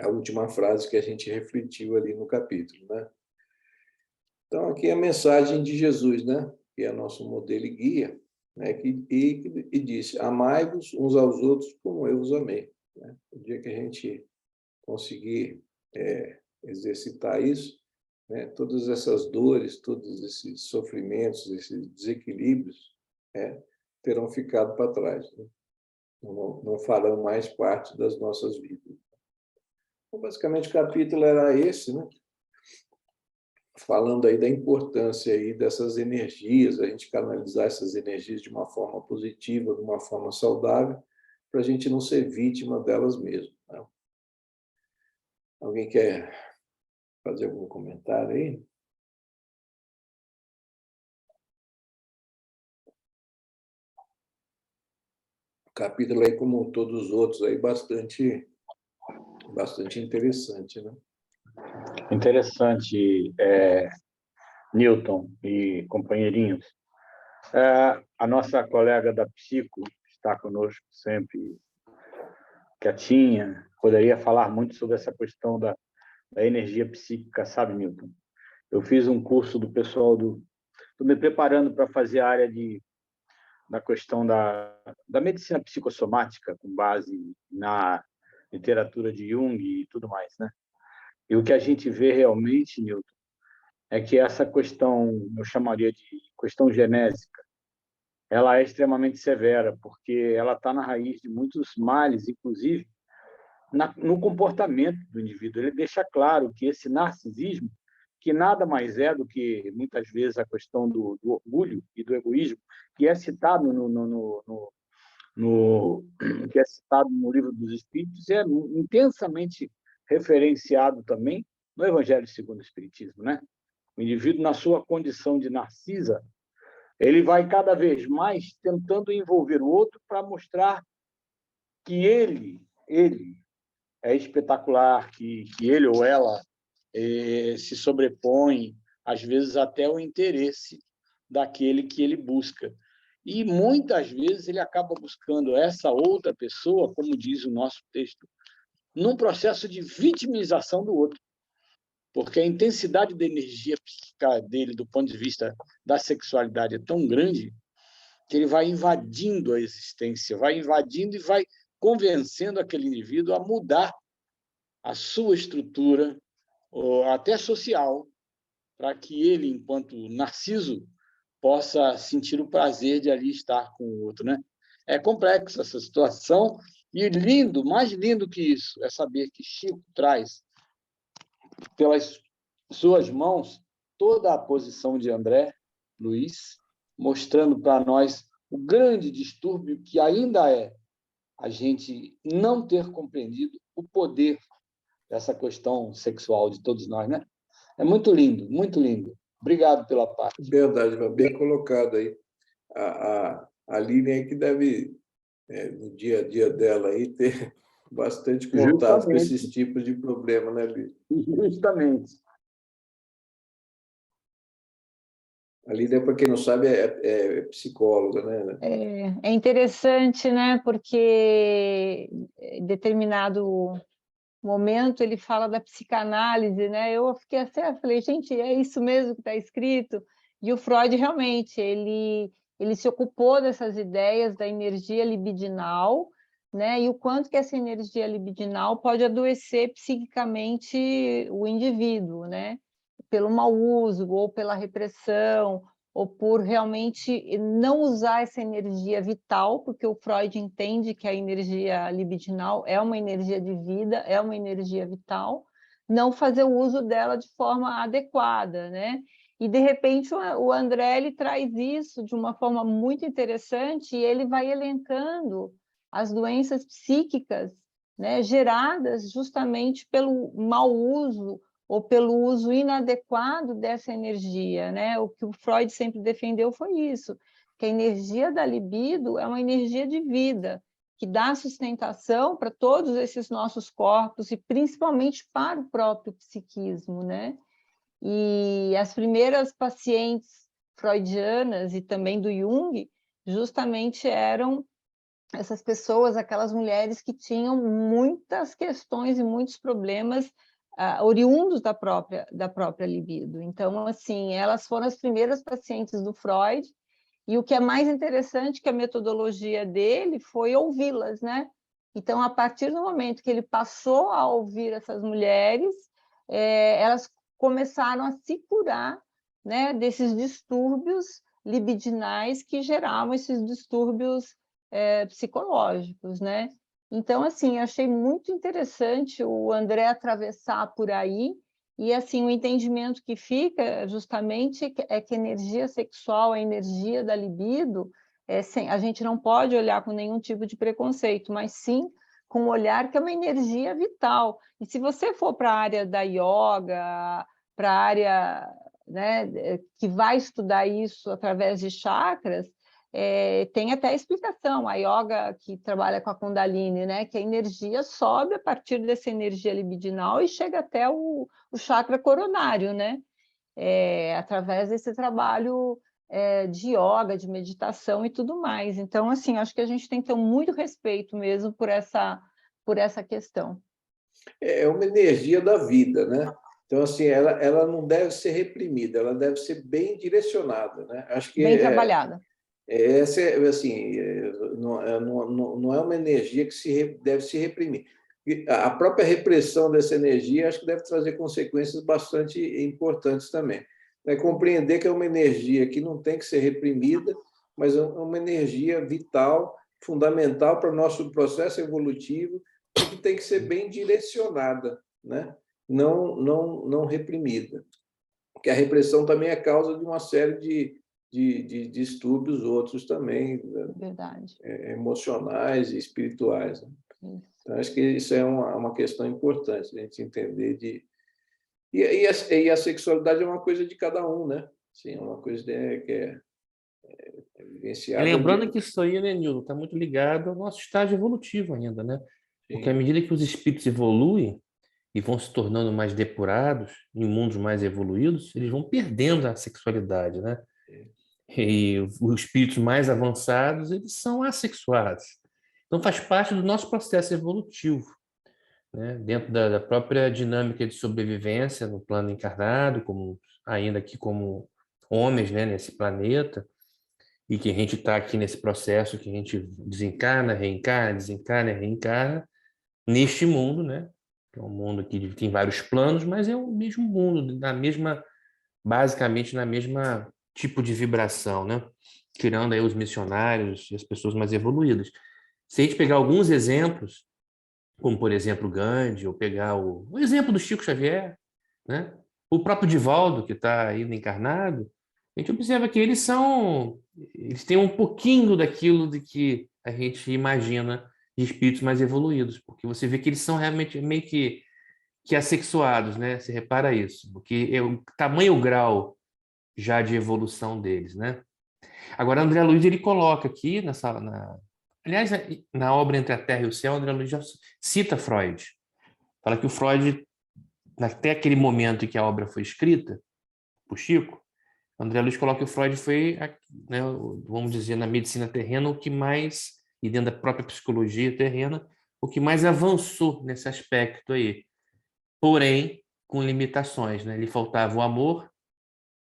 A última frase que a gente refletiu ali no capítulo, né? Então, aqui é a mensagem de Jesus, né? Que é nosso modelo e guia, né? E disse: amai-vos uns aos outros como eu os amei. Né? O dia que a gente conseguir exercitar isso, né? Todas essas dores, todos esses sofrimentos, esses desequilíbrios, terão ficado para trás. Né? Não farão mais parte das nossas vidas. Então, basicamente, o capítulo era esse, né? Falando aí da importância aí dessas energias, a gente canalizar essas energias de uma forma positiva, de uma forma saudável, para a gente não ser vítima delas mesmo. Né? Alguém quer fazer algum comentário aí? O capítulo aí, como todos os outros, aí bastante interessante, né? Interessante, Newton e companheirinhos. A nossa colega da Psico está conosco sempre quietinha, poderia falar muito sobre essa questão da energia psíquica, sabe, Newton? Eu fiz um curso do pessoal estou me preparando para fazer a área da questão da medicina psicossomática, com base na literatura de Jung e tudo mais, né? E o que a gente vê realmente, Newton, é que essa questão, eu chamaria de questão genésica, ela é extremamente severa, porque ela está na raiz de muitos males, inclusive no comportamento do indivíduo. Ele deixa claro que esse narcisismo, que nada mais é do que, muitas vezes, a questão do orgulho e do egoísmo, que é citado que é citado no Livro dos Espíritos, é intensamente referenciado também no Evangelho segundo o Espiritismo, né? O indivíduo, na sua condição de narcisa, ele vai cada vez mais tentando envolver o outro para mostrar que ele é espetacular, que ele ou ela se sobrepõe, às vezes, até ao interesse daquele que ele busca. E, muitas vezes, ele acaba buscando essa outra pessoa, como diz o nosso texto, num processo de vitimização do outro. porque a intensidade da energia psíquica dele, do ponto de vista da sexualidade, é tão grande que ele vai invadindo a existência, vai invadindo e vai convencendo aquele indivíduo a mudar a sua estrutura, ou até social, para que ele, enquanto narciso, possa sentir o prazer de ali estar com o outro, né? É complexa essa situação e lindo, mais lindo que isso, é saber que Chico traz pelas suas mãos toda a posição de André Luiz, mostrando para nós o grande distúrbio que ainda é a gente não ter compreendido o poder dessa questão sexual de todos nós, né? É muito lindo, muito lindo. Obrigado pela parte. Verdade, bem colocado aí. A Aline aí que deve, no dia a dia dela, aí, ter bastante contato com Justamente. esses tipos de problema, né, Aline? Justamente. A Aline, para quem não sabe, é psicóloga, né? É interessante, né? Porque em determinado momento ele fala da psicanálise, né? Eu fiquei assim, eu falei, gente, é isso mesmo que está escrito? E o Freud realmente ele se ocupou dessas ideias da energia libidinal, né? E o quanto que essa energia libidinal pode adoecer psiquicamente o indivíduo, né? Pelo mau uso ou pela repressão ou por realmente não usar essa energia vital, porque o Freud entende que a energia libidinal é uma energia de vida, é uma energia vital, não fazer o uso dela de forma adequada, né? E, de repente, o André ele traz isso de uma forma muito interessante e ele vai elencando as doenças psíquicas, né, geradas justamente pelo mau uso ou pelo uso inadequado dessa energia, né? O que o Freud sempre defendeu foi isso, que a energia da libido é uma energia de vida, que dá sustentação para todos esses nossos corpos e principalmente para o próprio psiquismo, né? E as primeiras pacientes freudianas e também do Jung justamente eram essas pessoas, aquelas mulheres que tinham muitas questões e muitos problemas oriundos da própria libido. Então, assim, elas foram as primeiras pacientes do Freud, e o que é mais interessante que a metodologia dele foi ouvi-las, né? Então, a partir do momento que ele passou a ouvir essas mulheres, elas começaram a se curar, né, desses distúrbios libidinais que geravam esses distúrbios psicológicos, né? Então, assim, achei muito interessante o André atravessar por aí, e assim, o entendimento que fica justamente é que a energia sexual, a energia da libido, a gente não pode olhar com nenhum tipo de preconceito, mas sim com um olhar que é uma energia vital. E se você for para a área da yoga, para a área, né, que vai estudar isso através de chakras, tem até explicação, a yoga que trabalha com a Kundalini, né, que a energia sobe a partir dessa energia libidinal e chega até o chakra coronário, né, através desse trabalho de yoga, de meditação e tudo mais. Então, assim, acho que a gente tem que ter muito respeito mesmo por essa questão. É uma energia da vida, né? Então, assim, ela não deve ser reprimida, ela deve ser bem direcionada, né? Acho que Bem trabalhada. essa assim, não é uma energia que deve se reprimir. A própria repressão dessa energia acho que deve trazer consequências bastante importantes também. É compreender que é uma energia que não tem que ser reprimida, mas é uma energia vital, fundamental para o nosso processo evolutivo e que tem que ser bem direcionada, né? Não reprimida. Porque a repressão também é causa de uma série de distúrbios outros também, Verdade. emocionais e espirituais. Né? Então, acho que isso é uma questão importante, a gente entender e a sexualidade é uma coisa de cada um, né? Sim, é uma coisa que é E vivenciada. lembrando que isso aí, né, Nildo, está muito ligado ao nosso estágio evolutivo ainda, né? Porque à Sim. medida que os espíritos evoluem e vão se tornando mais depurados, em mundos mais evoluídos, eles vão perdendo a sexualidade, né? E os espíritos mais avançados, eles são assexuados. Então faz parte do nosso processo evolutivo, né, dentro da própria dinâmica de sobrevivência no plano encarnado, ainda aqui como homens, né, nesse planeta, e que a gente está aqui nesse processo que a gente desencarna, reencarna, desencarna, reencarna, neste mundo, né? Que é um mundo que tem vários planos, mas é o mesmo mundo, basicamente na mesma tipo de vibração, né? Tirando aí os missionários e as pessoas mais evoluídas. Se a gente pegar alguns exemplos, como por exemplo Gandhi, ou pegar o exemplo do Chico Xavier, né? O próprio Divaldo, que está ainda encarnado, a gente observa que eles têm um pouquinho daquilo de que a gente imagina de espíritos mais evoluídos, porque você vê que eles são realmente meio que assexuados, né? Você repara isso, porque é o tamanho o grau já de evolução deles, né? Agora, André Luiz, ele coloca aqui aliás, na obra Entre a Terra e o Céu, André Luiz já cita Freud. Fala que o Freud, até aquele momento em que a obra foi escrita, por Chico, André Luiz coloca que o Freud foi, né, vamos dizer, na medicina terrena, o que mais, e dentro da própria psicologia terrena, o que mais avançou nesse aspecto aí. Porém, com limitações, né? Lhe faltava o amor,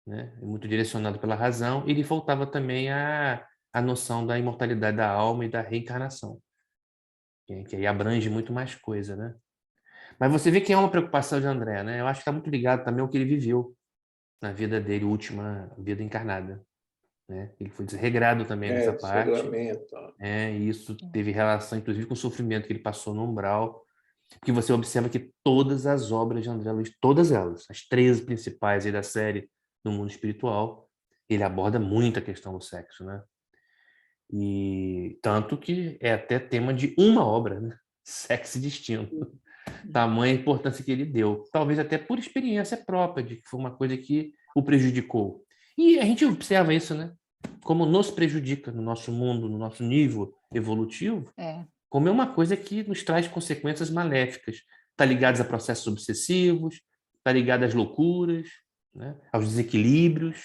né? Muito direcionado pela razão, e lhe faltava também a noção da imortalidade da alma e da reencarnação, que aí abrange muito mais coisa, né? Mas você vê que é uma preocupação de André, né? Eu acho que está muito ligado também ao que ele viveu na vida dele, última vida encarnada, né? Ele foi desregrado também nessa parte, desregramento. e isso teve relação, inclusive, com o sofrimento que ele passou no umbral, porque você observa que todas as obras de André Luiz, todas elas, as 13 principais aí da série no mundo espiritual, ele aborda muito a questão do sexo, né? E tanto que é até tema de uma obra, né? Sexo e Destino. Tamanha importância que ele deu. Talvez até por experiência própria, de que foi uma coisa que o prejudicou. E a gente observa isso, né? Como nos prejudica no nosso mundo, no nosso nível evolutivo, como é uma coisa que nos traz consequências maléficas. Está ligado a processos obsessivos, está ligado às loucuras, né? Aos desequilíbrios,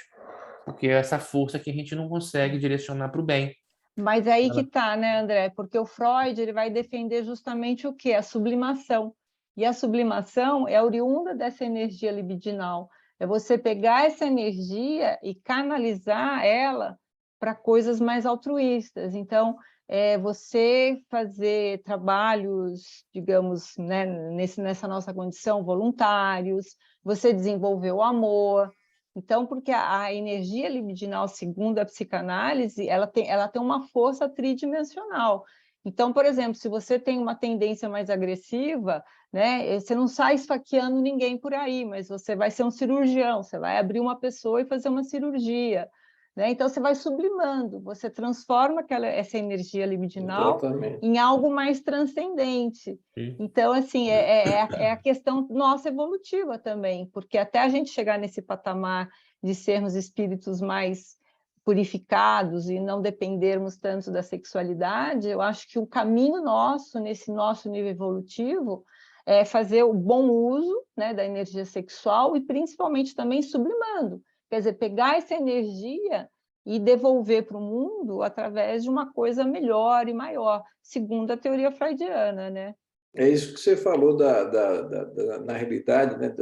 porque é essa força que a gente não consegue direcionar para o bem. Mas aí que tá, né, André? Porque o Freud ele vai defender justamente o quê? A sublimação. E a sublimação é oriunda dessa energia libidinal. É você pegar essa energia e canalizar ela para coisas mais altruístas. Então, é você fazer trabalhos, digamos, né, nessa nossa condição, voluntários, você desenvolver o amor. Então, porque a energia libidinal, segundo a psicanálise, ela tem uma força tridimensional. Então, por exemplo, se você tem uma tendência mais agressiva, né, você não sai esfaqueando ninguém por aí, mas você vai ser um cirurgião, você vai abrir uma pessoa e fazer uma cirurgia, né? Então, você vai sublimando, você transforma essa energia libidinal em algo mais transcendente. Então, assim, é a questão nossa evolutiva também, porque até a gente chegar nesse patamar de sermos espíritos mais purificados e não dependermos tanto da sexualidade, eu acho que o caminho nosso, nesse nosso nível evolutivo, é fazer o bom uso, né, da energia sexual e principalmente também sublimando. Quer dizer, pegar essa energia e devolver para o mundo através de uma coisa melhor e maior, segundo a teoria freudiana, né? É isso que você falou na realidade, né,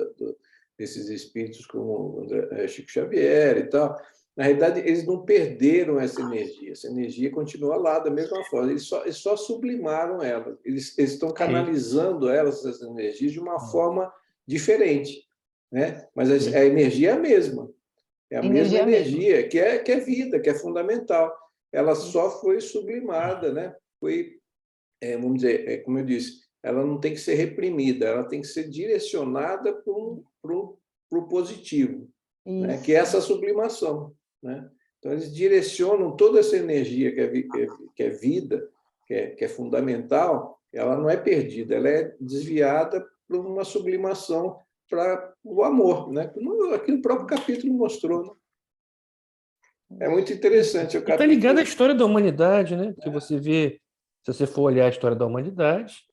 desses espíritos como Chico Xavier e tal. Na realidade, eles não perderam essa energia continua lá da mesma forma, eles só sublimaram ela, eles estão canalizando essas energias de uma forma diferente, né? Mas a energia é a mesma, é a mesma energia, que é vida, que é fundamental. Ela só foi sublimada, né? Vamos dizer, como eu disse, ela não tem que ser reprimida, ela tem que ser direcionada para o positivo, né? Que é essa sublimação, né? Então, eles direcionam toda essa energia que é vida, que é fundamental, ela não é perdida, ela é desviada para uma sublimação para o amor, né? Aqui no próprio capítulo mostrou, né? É muito interessante. Está ligado à história da humanidade, né? Porque você vê, se você for olhar a história da humanidade,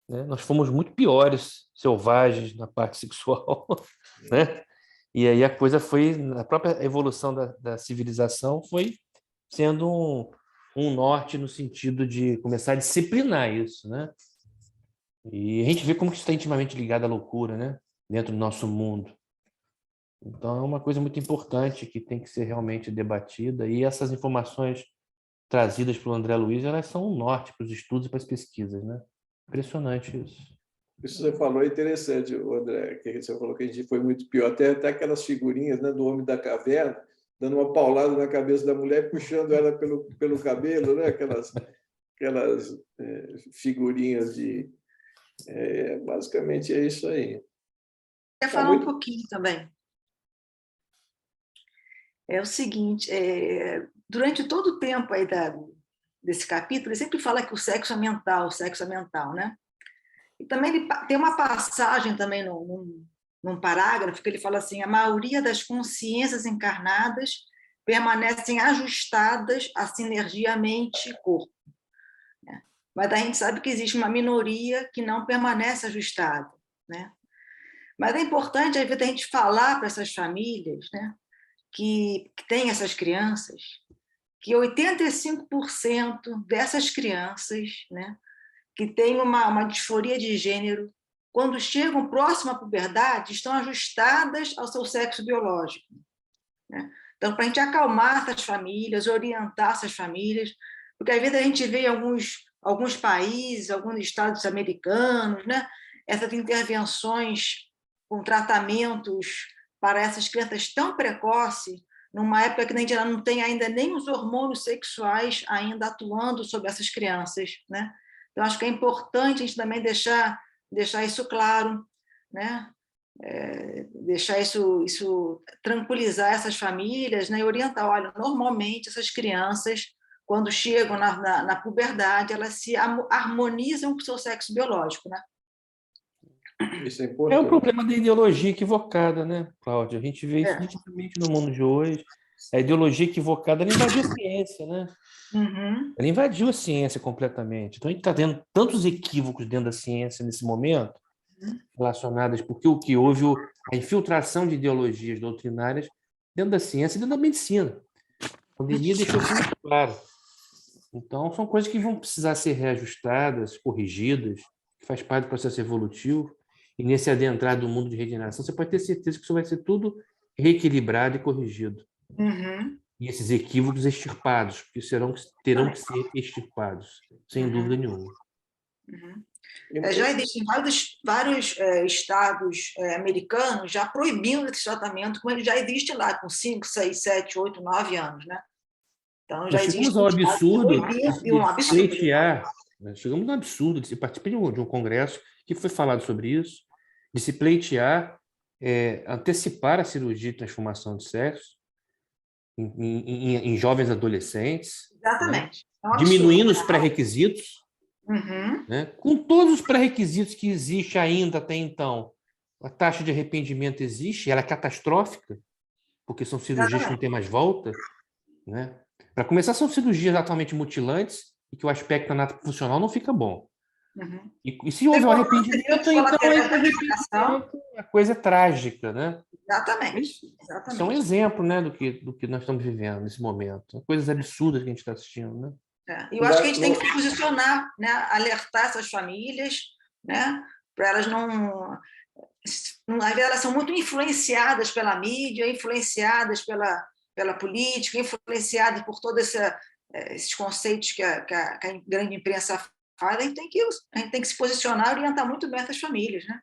né, nós fomos muito piores, selvagens na parte sexual, né? E aí a coisa foi, a própria evolução da civilização foi sendo um norte no sentido de começar a disciplinar isso, né? E a gente vê como que isso está intimamente ligado à loucura, né? Dentro do nosso mundo. Então, é uma coisa muito importante que tem que ser realmente debatida. E essas informações trazidas pelo André Luiz, elas são um norte para os estudos e para as pesquisas, né? Impressionante isso. Isso que você falou é interessante, André, que você falou que a gente foi muito pior. Até aquelas figurinhas, né, do homem da caverna, dando uma paulada na cabeça da mulher, puxando ela pelo cabelo, né? Aquelas figurinhas de... basicamente é isso aí. Quer falar um pouquinho também. É o seguinte, durante todo o tempo aí desse capítulo, ele sempre fala que o sexo é mental, né? E também ele tem uma passagem também num parágrafo que ele fala assim: a maioria das consciências encarnadas permanecem ajustadas à sinergia mente-corpo. Né? Mas a gente sabe que existe uma minoria que não permanece ajustada. Né? Mas é importante, às vezes, a gente falar para essas famílias, né, que têm essas crianças, que 85% dessas crianças, né, que têm uma disforia de gênero, quando chegam próximo à puberdade, estão ajustadas ao seu sexo biológico. Né? Então, para a gente acalmar essas famílias, orientar essas famílias, porque às vezes a gente vê em alguns países, alguns estados americanos, né, essas intervenções com tratamentos para essas crianças tão precoces, numa época que a gente não tem ainda nem os hormônios sexuais ainda atuando sobre essas crianças, né? Então, acho que é importante a gente também deixar isso claro, né? Deixar isso tranquilizar essas famílias, né? E orientar, olha, normalmente essas crianças, quando chegam na puberdade, elas se harmonizam com o seu sexo biológico, né? Isso é importante. É o problema da ideologia equivocada, né, Cláudia? A gente vê isso nitidamente no mundo de hoje. A ideologia equivocada, ela invadiu a ciência, né? Uhum. Ela invadiu a ciência completamente. Então, a gente está tendo tantos equívocos dentro da ciência nesse momento, relacionados, porque o que houve a infiltração de ideologias doutrinárias dentro da ciência e dentro da medicina. A pandemia deixou isso muito claro. Então, são coisas que vão precisar ser reajustadas, corrigidas, que faz parte do processo evolutivo. E nesse adentrar do mundo de regeneração, você pode ter certeza que isso vai ser tudo reequilibrado e corrigido. Uhum. E esses equívocos extirpados, porque terão que ser extirpados, sem dúvida nenhuma. Uhum. Já existem vários estados americanos já proibindo esse tratamento, como ele já existe lá, com 5, 6, 7, 8, 9 anos. Né? Então, já Chegamos ao absurdo de pleitear, chegamos ao absurdo de se participar de um congresso que foi falado sobre isso, de se pleitear, antecipar a cirurgia de transformação de sexo em jovens adolescentes. Exatamente. Né? Diminuindo os pré-requisitos, uhum. né? Com todos os pré-requisitos que existem ainda até então. A taxa de arrependimento existe, ela é catastrófica, porque são cirurgias que não têm mais volta. Né? Para começar, são cirurgias atualmente mutilantes e que o aspecto anatomo-funcional não fica bom. Uhum. E se houver um arrependimento, então a coisa é trágica, né? Exatamente. Isso é um exemplo, né, do que nós estamos vivendo nesse momento. Coisas absurdas que a gente está assistindo, né? Eu acho que a gente tem que se posicionar, né? Alertar essas famílias, né? Para elas não... Às vezes elas são muito influenciadas pela mídia, influenciadas pela política, influenciadas por todos esses conceitos que a grande imprensa faz. A gente tem que se posicionar e orientar muito bem essas famílias, né?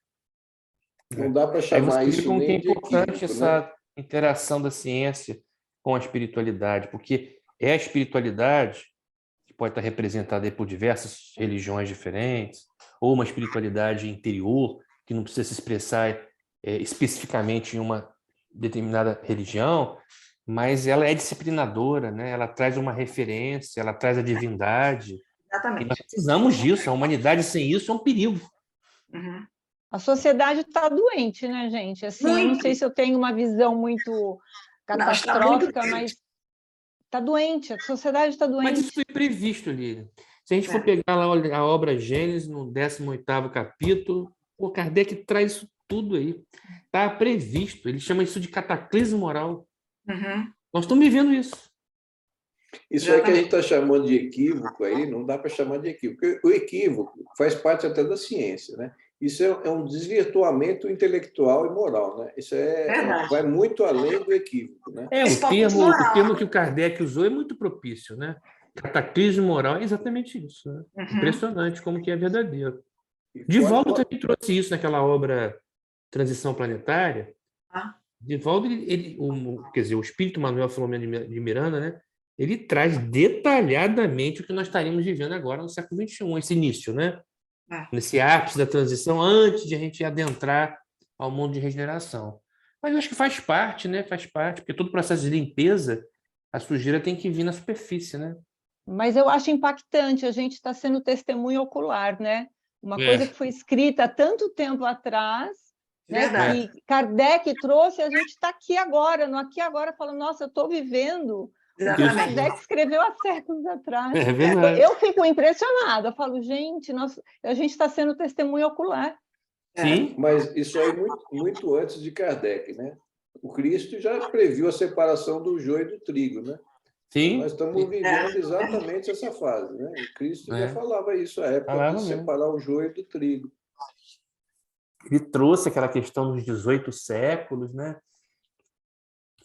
Não dá para chamar isso como nem que é de importante equívoco, essa né? interação da ciência com a espiritualidade, porque é a espiritualidade que pode estar representada aí por diversas religiões diferentes, ou uma espiritualidade interior que não precisa se expressar especificamente em uma determinada religião, mas ela é disciplinadora, né? Ela traz uma referência, ela traz a divindade. Exatamente. E nós precisamos disso. A humanidade sem isso é um perigo. Uhum. A sociedade está doente, né, gente? Assim, eu não sei se eu tenho uma visão muito catastrófica, mas está doente, a sociedade está doente. Mas isso foi previsto, Lília. Se a gente for pegar lá a obra Gênesis, no 18º capítulo, o Kardec traz isso tudo aí. Está previsto. Ele chama isso de cataclismo moral. Uhum. Nós estamos vivendo isso. Isso aí que a gente está chamando de equívoco aí, não dá para chamar de equívoco. O equívoco faz parte até da ciência, né? Isso é um desvirtuamento intelectual e moral, né? Isso vai muito além do equívoco, né? O termo que o Kardec usou é muito propício, né? Cataclismo moral é exatamente isso, né? Impressionante como que é verdadeiro. Divaldo também trouxe isso naquela obra Transição Planetária. Divaldo, quer dizer, o espírito Manuel Filomeno de Miranda, né? Ele traz detalhadamente o que nós estaríamos vivendo agora no século XXI, esse início, né? Nesse ápice da transição, antes de a gente adentrar ao mundo de regeneração. Mas eu acho que faz parte, né? Faz parte, porque todo processo de limpeza, a sujeira tem que vir na superfície, né? Mas eu acho impactante, a gente está sendo testemunha ocular, né? Uma coisa que foi escrita há tanto tempo atrás, né? Que Kardec trouxe, a gente está aqui agora, no aqui agora, falando, nossa, eu estou vivendo o que Kardec escreveu há séculos atrás. É verdade. Eu fico impressionada, eu falo, gente, a gente está sendo testemunha ocular. Sim. Mas isso aí muito antes de Kardec, né? O Cristo já previu a separação do joio e do trigo, né? Sim. Nós estamos vivendo exatamente essa fase, né? O Cristo já falava isso à época de separar o joio do trigo. Ele trouxe aquela questão dos 18 séculos, né?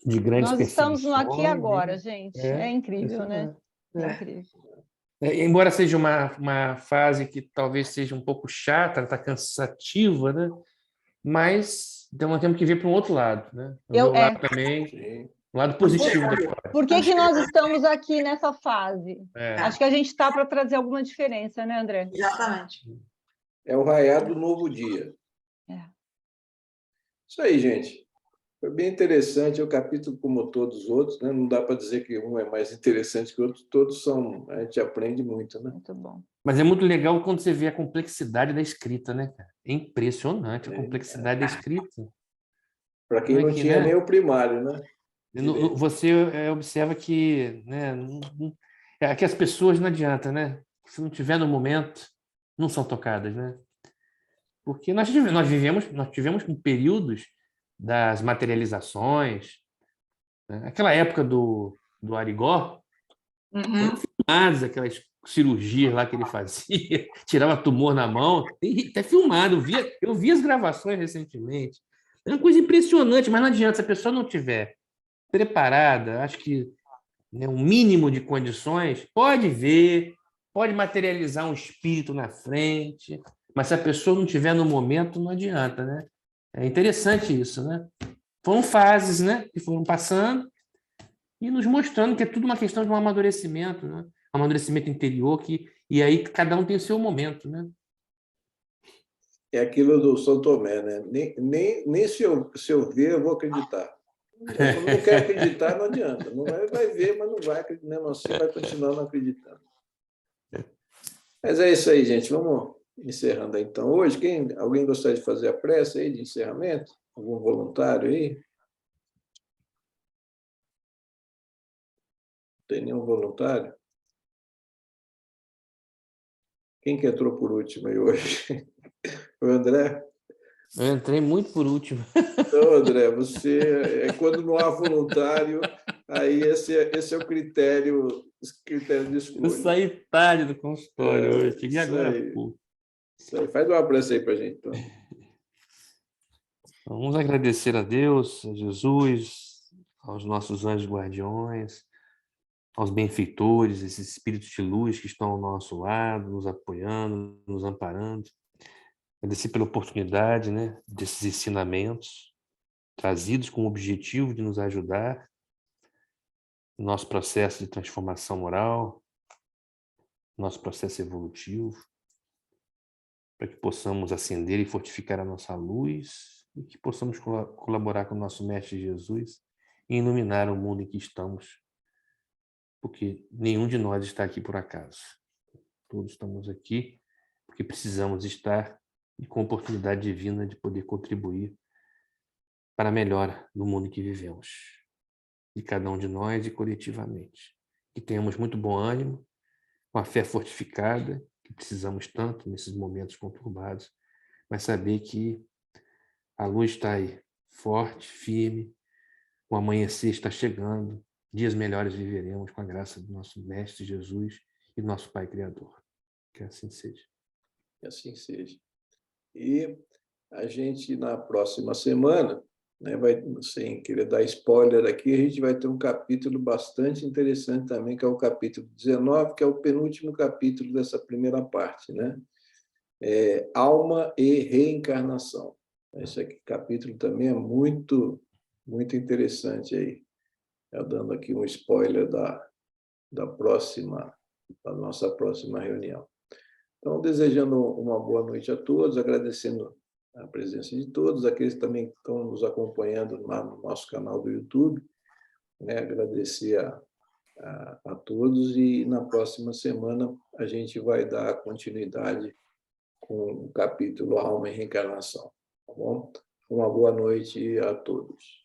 De grandes Nós estamos no aqui e perseguições, agora, gente. É incrível, né? É incrível. Embora seja uma fase que talvez seja um pouco chata, está cansativa, né? Mas nós temos que ver para um outro lado, né? O lado também, o lado positivo da história. Por que nós estamos aqui nessa fase? Acho que a gente está para trazer alguma diferença, né, André? Exatamente. É o raiar do novo dia. Isso aí, gente. Foi bem interessante, é um capítulo como todos os outros, né? Não dá para dizer que um é mais interessante que o outro, todos são, a gente aprende muito, né? Muito bom. Mas é muito legal quando você vê a complexidade da escrita, né, cara? É impressionante a complexidade da escrita. Para quem não tinha nem o primário, né? Você observa que, né, que as pessoas não adianta, né? Se não tiver no momento, não são tocadas, né? Porque nós tivemos períodos das materializações, né? Aquela época do Arigó, foram filmadas aquelas cirurgias lá que ele fazia, tirava tumor na mão, tem até filmado, eu vi as gravações recentemente. É uma coisa impressionante, mas não adianta, se a pessoa não tiver preparada, acho que, né, um mínimo de condições, pode ver, pode materializar um espírito na frente, mas se a pessoa não tiver no momento, não adianta, né? É interessante isso, né? Foram fases, né, que foram passando e nos mostrando que é tudo uma questão de um amadurecimento, né? Um amadurecimento interior, e aí cada um tem o seu momento, né? É aquilo do São Tomé, né? Nem se eu ver, eu vou acreditar. Eu não quero acreditar, não adianta. Não vai ver, mas não vai acreditar. Mesmo assim, vai continuar não acreditando. Mas é isso aí, gente. Vamos encerrando aí, então. Hoje, alguém gostaria de fazer a prece aí de encerramento? Algum voluntário aí? Não tem nenhum voluntário? Quem que entrou por último aí hoje? O André? Eu entrei muito por último. Então, André, quando não há voluntário, aí esse é o critério de escolha. Eu saí tarde do consultório hoje, cheguei agora há pouco. Isso aí. Faz uma prece aí para a gente, então. Vamos agradecer a Deus, a Jesus, aos nossos anjos guardiões, aos benfeitores, esses espíritos de luz que estão ao nosso lado, nos apoiando, nos amparando. Agradecer pela oportunidade, né, desses ensinamentos trazidos com o objetivo de nos ajudar no nosso processo de transformação moral, nosso processo evolutivo, para que possamos acender e fortificar a nossa luz e que possamos colaborar com o nosso Mestre Jesus e iluminar o mundo em que estamos, porque nenhum de nós está aqui por acaso. Todos estamos aqui porque precisamos estar e com a oportunidade divina de poder contribuir para a melhora do mundo em que vivemos, de cada um de nós e coletivamente. Que tenhamos muito bom ânimo, com a fé fortificada, que precisamos tanto nesses momentos conturbados, mas saber que a luz está aí, forte, firme, o amanhecer está chegando, dias melhores viveremos com a graça do nosso Mestre Jesus e do nosso Pai Criador. Que assim seja. Que assim seja. E a gente, na próxima semana, né, sem querer dar spoiler aqui, a gente vai ter um capítulo bastante interessante também, que é o capítulo 19, que é o penúltimo capítulo dessa primeira parte, né? Alma e reencarnação. Esse aqui, capítulo também é muito, muito interessante aí. Dando aqui um spoiler da nossa próxima reunião. Então, desejando uma boa noite a todos, agradecendo a presença de todos, aqueles também que estão nos acompanhando lá no nosso canal do YouTube, né? Agradecer a todos, e na próxima semana a gente vai dar continuidade com o capítulo Alma e Reencarnação. Tá bom? Uma boa noite a todos.